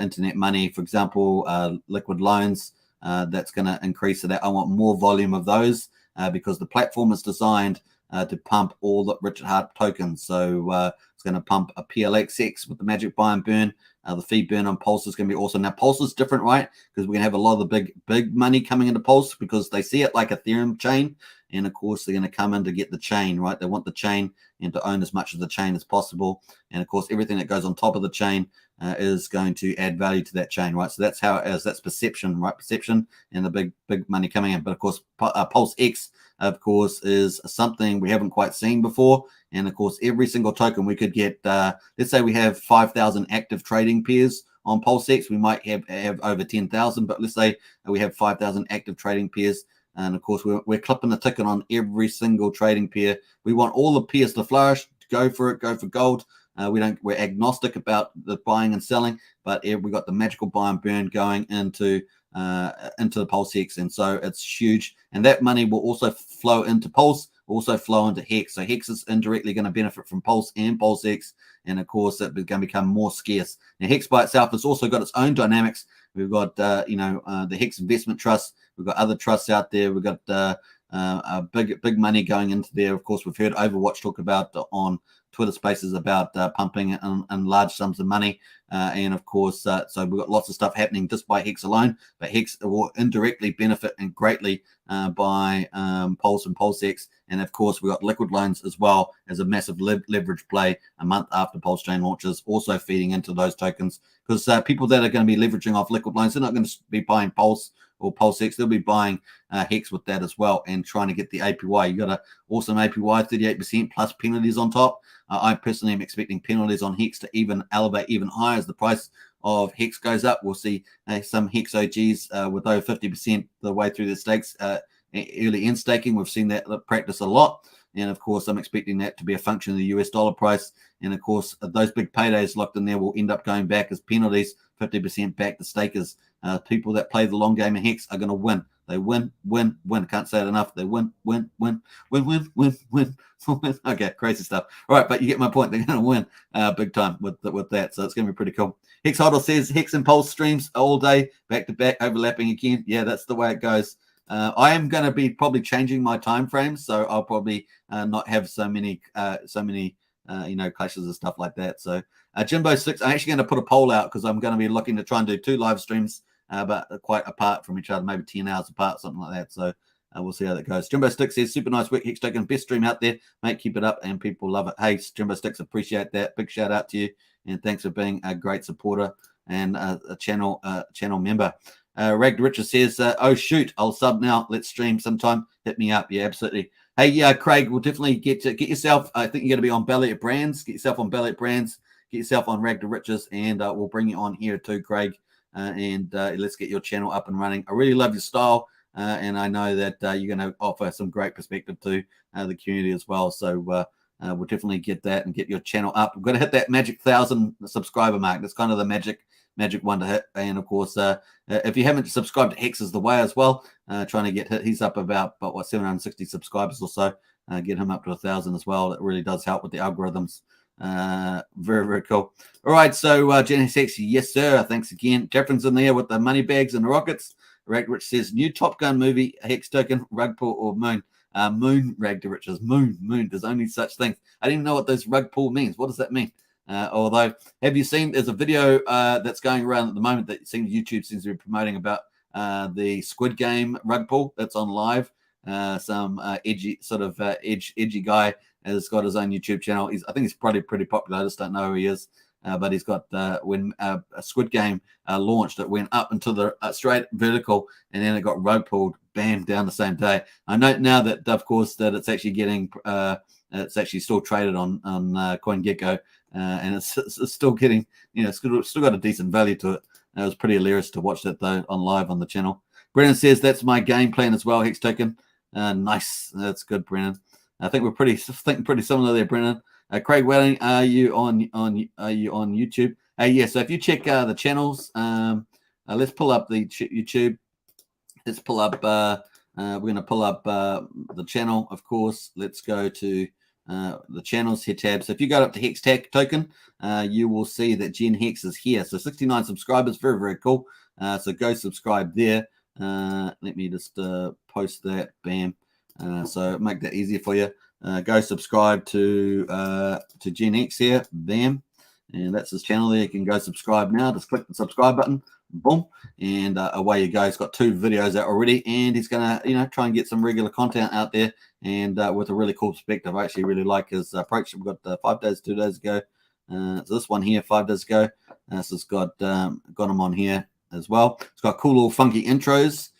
internet money, for example, liquid loans, that's going to increase that. I want more volume of those because the platform is designed to pump all the Richard Heart tokens. So it's going to pump a PLXX with the magic buy and burn. The fee burn on Pulse is going to be awesome. Now, Pulse is different, right? Because we're going to have a lot of the big money coming into Pulse because they see it like Ethereum chain. And of course, they're going to come in to get the chain, right? They want the chain and to own as much of the chain as possible. And of course, everything that goes on top of the chain is going to add value to that chain, right? So that's how it is. That's perception, right? Perception and the big money coming in. But of course, Pulse X, of course, is something we haven't quite seen before. And of course, every single token we could get, let's say we have 5,000 active trading pairs on Pulse X. We might have over 10,000, but let's say we have 5,000 active trading pairs. And of course, we're clipping the ticket on every single trading pair. We want all the pairs to flourish. Go for it. Go for gold. We're agnostic about the buying and selling, but we got the magical buy and burn going into the Pulse Hex, and so it's huge. And that money will also flow into Pulse, also flow into Hex. So Hex is indirectly going to benefit from Pulse and Pulse Hex, and of course it's going to become more scarce. Now Hex by itself has also got its own dynamics. We've got the Hex Investment Trust. We've got other trusts out there. We've got big money going into there. Of course, we've heard Overwatch talk about on Twitter Spaces about pumping in large sums of money. And of course, so we've got lots of stuff happening just by Hex alone, but Hex will indirectly benefit and greatly by Pulse and Pulsechain. And of course, we've got liquid loans as well as a massive leverage play a month after Pulsechain launches, also feeding into those tokens. Because people that are going to be leveraging off liquid loans, they're not going to be buying Pulse or Pulsechain, they'll be buying Hex with that as well and trying to get the APY. You got an awesome APY, 38% plus penalties on top. I personally am expecting penalties on Hex to even elevate even higher as the price of Hex goes up. We'll see some Hex OGs with over 50% the way through the stakes, early end staking. We've seen that practice a lot. And of course, I'm expecting that to be a function of the US dollar price. And of course, those big paydays locked in there will end up going back as penalties, 50% back to stakers. People that play the long game in Hex are going to win. They win. Can't say it enough. They win. Okay, crazy stuff. All right, but you get my point. They're going to win big time with that. So it's going to be pretty cool. Hex Hodl says Hex and Pulse streams all day, back to back, overlapping again. Yeah, that's the way it goes. I am going to be probably changing my time frames, so I'll probably not have so many clashes and stuff like that. So Jimbo 6, I'm actually going to put a poll out because I'm going to be looking to try and do 2 live streams, but quite apart from each other, maybe 10 hours apart, something like that. So we'll see how that goes. Jimbo Sticks says, super nice work, Hex Token, best stream out there, mate. Keep it up, and people love it. Hey, Jimbo Sticks, appreciate that. Big shout out to you, and thanks for being a great supporter and a channel member. Rag to Riches says, oh, shoot, I'll sub now. Let's stream sometime. Hit me up. Yeah, absolutely. Hey, yeah, Craig, we'll definitely get yourself. I think you're going to be on Belly at Brands. Get yourself on Belly at Brands. Get yourself on Rag to Riches, and we'll bring you on here too, Craig. And let's get your channel up and running. I really love your style, and I know that you're going to offer some great perspective to the community as well. So we'll definitely get that and get your channel up. We're going to hit that magic 1,000 subscriber mark. That's kind of the magic one to hit. And of course, if you haven't subscribed to Hex is the way as well, trying to get hit. He's up about 760 subscribers or so. Get him up to 1,000 as well. It really does help with the algorithms. Very, very cool. All right, so Janice Hex, yes sir, thanks again. Jeffrey's in there with the money bags and the rockets. Rag Rich says new Top Gun movie, Hex Token, rug pull or moon. Moon, Rag to Riches, moon. There's only such things. I didn't even know what those rug pull means. What does that mean? Although, have you seen, there's a video that's going around at the moment that YouTube seems to be promoting about the Squid Game rug pull. It's on live. Some edgy guy has got his own YouTube channel. I think he's probably pretty popular. I just don't know who he is. But he's got when a Squid Game launched, it went up into the straight vertical, and then it got rug pulled, bam, down the same day. I note now that, of course, that it's actually getting it's actually still traded on CoinGecko, and it's still getting, it's still got a decent value to it. It was pretty hilarious to watch that though on live on the channel. Brennan says that's my game plan as well. Hex Token, nice, that's good, Brennan. I think we're pretty similar there, Brennan. Craig Welling, are you on YouTube? Yeah. So if you check the channels, let's pull up the YouTube. Let's pull up. We're going to pull up the channel, of course. Let's go to the channels, hit tab. So if you go up to Hex Token, you will see that Gen Hex is here. So 69 subscribers, very, very cool. So go subscribe there. Let me just post that. Bam. So make that easier for you. Go subscribe to Gen X here. Bam. And that's his channel there. You can go subscribe now. Just click the subscribe button. Boom. And away you go. He's got 2 videos out already. And he's going to, try and get some regular content out there. And with a really cool perspective. I actually really like his approach. We've got 5 days, 2 days ago. So this one here, 5 days ago. So it's got him on here as well. It's got cool little funky intros.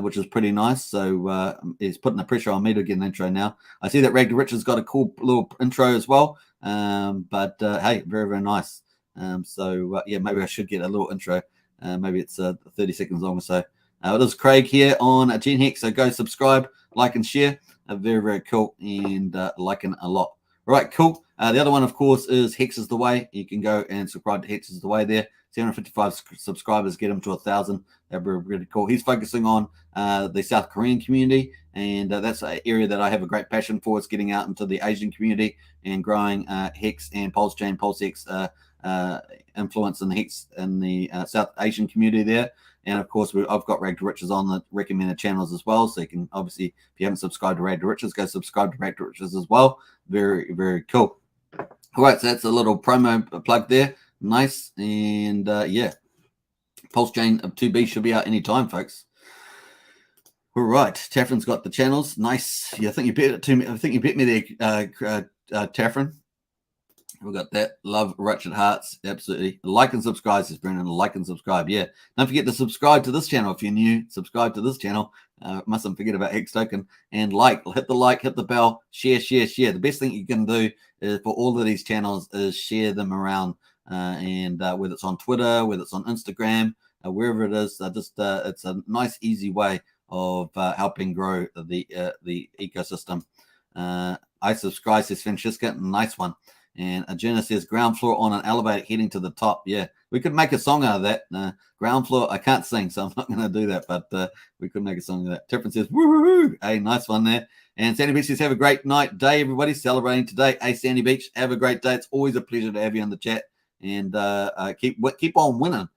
Which is pretty nice. So he's putting the pressure on me to get an intro now. I see that Rag to Riches got a cool little intro as well. But hey, very, very nice. Yeah, maybe I should get a little intro. Maybe it's 30 seconds long or so. It is Craig here on Gen Hex. So go subscribe, like, and share. Very, very cool, and liking a lot. All right, cool. The other one, of course, is Hex is the Way. You can go and subscribe to Hex is the Way there. 755 subscribers, get him to 1,000. That'd be really cool. He's focusing on the South Korean community, and that's an area that I have a great passion for. It's getting out into the Asian community and growing Hex and Pulsechain, PulseX influence in the Hex in the South Asian community there. And of course, I've got Rag to Riches on the recommended channels as well. So you can obviously, if you haven't subscribed to Rag to Riches, go subscribe to Rag to Riches as well. Very, very cool. All right, so that's a little promo plug there. Nice. And yeah, Pulsechain of 2B should be out anytime, folks. All right, Taffrin's got the channels. Nice. Yeah, I think you bet it to me. I think you bet me there, Taffrin. We've got that. Love Ratchet Hearts. Absolutely. Like and subscribe, says Brendan. Like and subscribe. Yeah. Don't forget to subscribe to this channel if you're new. Subscribe to this channel. Mustn't forget about Hex Token. And hit the like, hit the bell, share. The best thing you can do is for all of these channels is share them around. And whether it's on Twitter, whether it's on Instagram, wherever it is, it's a nice, easy way of helping grow the ecosystem. I subscribe, says Francesca. Nice one. And Jenna says ground floor on an elevator heading to the top. Yeah, we could make a song out of that. Ground floor, I can't sing, so I'm not going to do that, but we could make a song of that. Tiffin says, woo-hoo-hoo. Hey, nice one there. And Sandy Beach says, have a great night, day, everybody, celebrating today. Hey, Sandy Beach, have a great day. It's always a pleasure to have you on the chat. And keep on winning,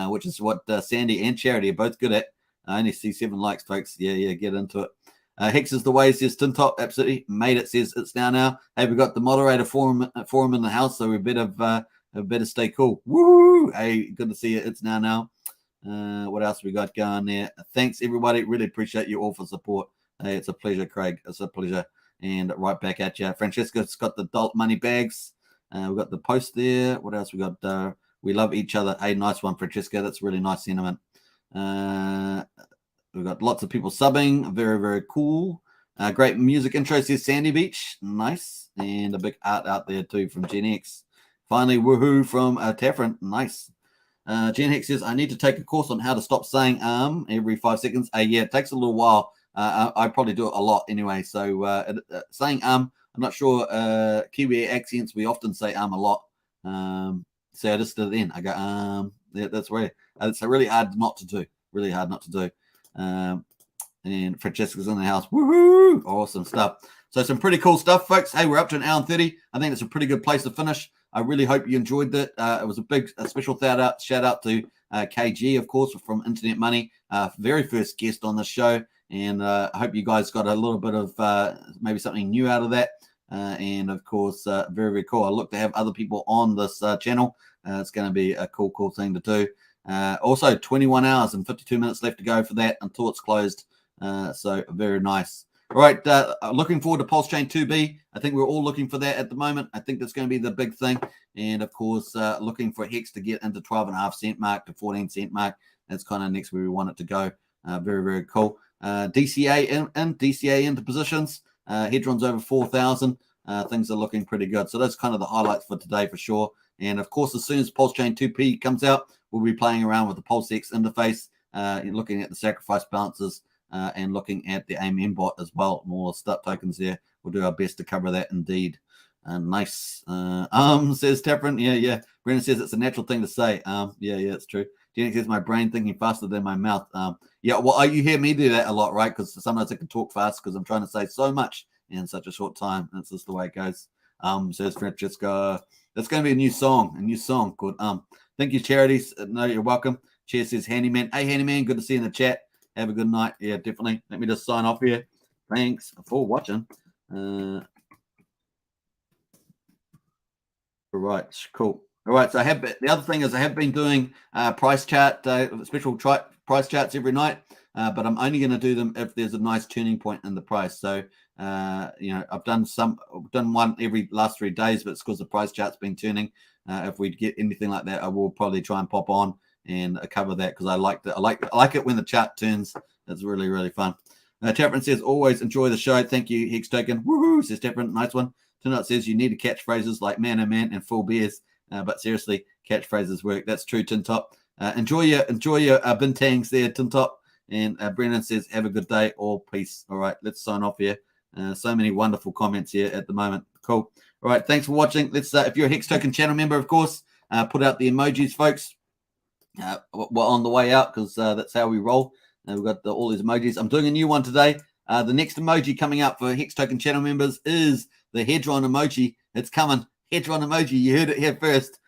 which is what Sandy and Charity are both good at. I only see 7 likes, folks. Yeah, get into it. Hex is the Way, says Tintop. Absolutely. Made it, says it's now. Hey, we got the moderator forum in the house, so we better stay cool. Woo! Hey, good to see you. It's now. What else we got going there? Thanks, everybody. Really appreciate you all for support. Hey, it's a pleasure, Craig. It's a pleasure. And right back at you. Francesca's got the adult money bags. We've got the post there. What else we got? We love each other. Hey, nice one, Francesca. That's really nice sentiment. We've got lots of people subbing. Very, very cool. Great music intro, says Sandy Beach. Nice. And a big art out there too from Gen X. Finally, woohoo from Taffrin. Nice. Gen X says, I need to take a course on how to stop saying every 5 seconds. Yeah, it takes a little while. I probably do it a lot anyway. So saying I'm not sure. Kiwi accents, we often say a lot. So I just did it in. I go, yeah, that's right. It's really hard not to do. Really hard not to do. And Francesca's in the house. Woohoo! Awesome stuff. So some pretty cool stuff, folks. Hey, we're up to an hour and 30. I think it's a pretty good place to finish. I really hope you enjoyed that. It was a special shout out to KG, of course, from Internet Money, very first guest on the show. And I hope you guys got a little bit of maybe something new out of that. And of course, very, very cool. I look to have other people on this channel. It's going to be a cool thing to do. Also, 21 hours and 52 minutes left to go for that until it's closed. So very nice. All right, looking forward to Pulsechain 2B. I think we're all looking for that at the moment. I think that's going to be the big thing. And of course, looking for Hex to get into 12.5 cent mark to 14 cent mark. That's kind of next where we want it to go. Very, very cool. DCA DCA into positions. Hedron's over 4,000. Things are looking pretty good. So that's kind of the highlights for today for sure. And of course, as soon as Pulsechain 2P comes out, we'll be playing around with the PulseX interface, looking at the sacrifice balances, and looking at the AIM bot as well. More start tokens there. We'll do our best to cover that indeed. Nice. Says Taffrin. Yeah. Brendan says it's a natural thing to say. Yeah, it's true. Jenny says my brain thinking faster than my mouth. Yeah, well, you hear me do that a lot, right? Because sometimes I can talk fast because I'm trying to say so much in such a short time. That's just the way it goes. Says Francesca. That's going to be a new song called Thank you, Charities. No, you're welcome. Chair says Handyman. Hey, Handyman, good to see you in the chat. Have a good night. Yeah, definitely. Let me just sign off here. Thanks for watching. All right, cool. All right, so the other thing is I have been doing price chart, special price charts every night, but I'm only going to do them if there's a nice turning point in the price. So, I've done one every last 3 days, but it's because the price chart's been turning. If we get anything like that, I will probably try and pop on and cover that because I like it when the chart turns. It's really, really fun. Taffrin says, always enjoy the show. Thank you, Hex Token. Woohoo, says Taffrin. Nice one. Tonight says you need to catchphrases like man, oh man, and full beers. But seriously, catchphrases work. That's true, Tintop. Enjoy your bintangs there, Tintop. And Brendan says, have a good day. All peace. All right, let's sign off here. So many wonderful comments here at the moment. Cool. All right, thanks for watching. Let's if you're a Hex Token channel member, of course, put out the emojis, folks. We're on the way out because that's how we roll. We've got all these emojis. I'm doing a new one today. The next emoji coming up for Hex Token channel members is the Hedron emoji. It's coming. Hedron emoji. You heard it here first.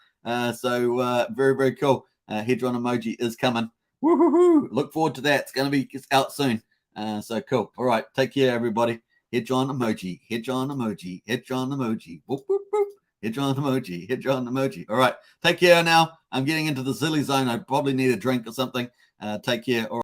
So very, very cool. Hedron emoji is coming. Woohoo! Look forward to that. It's out soon. So cool. All right. Take care, everybody. Hedron emoji. Hedron emoji. Hedron emoji. Whoop, whoop, whoop. Hedron emoji. Hedron emoji. All right. Take care now. I'm getting into the silly zone. I probably need a drink or something. Take care. All right.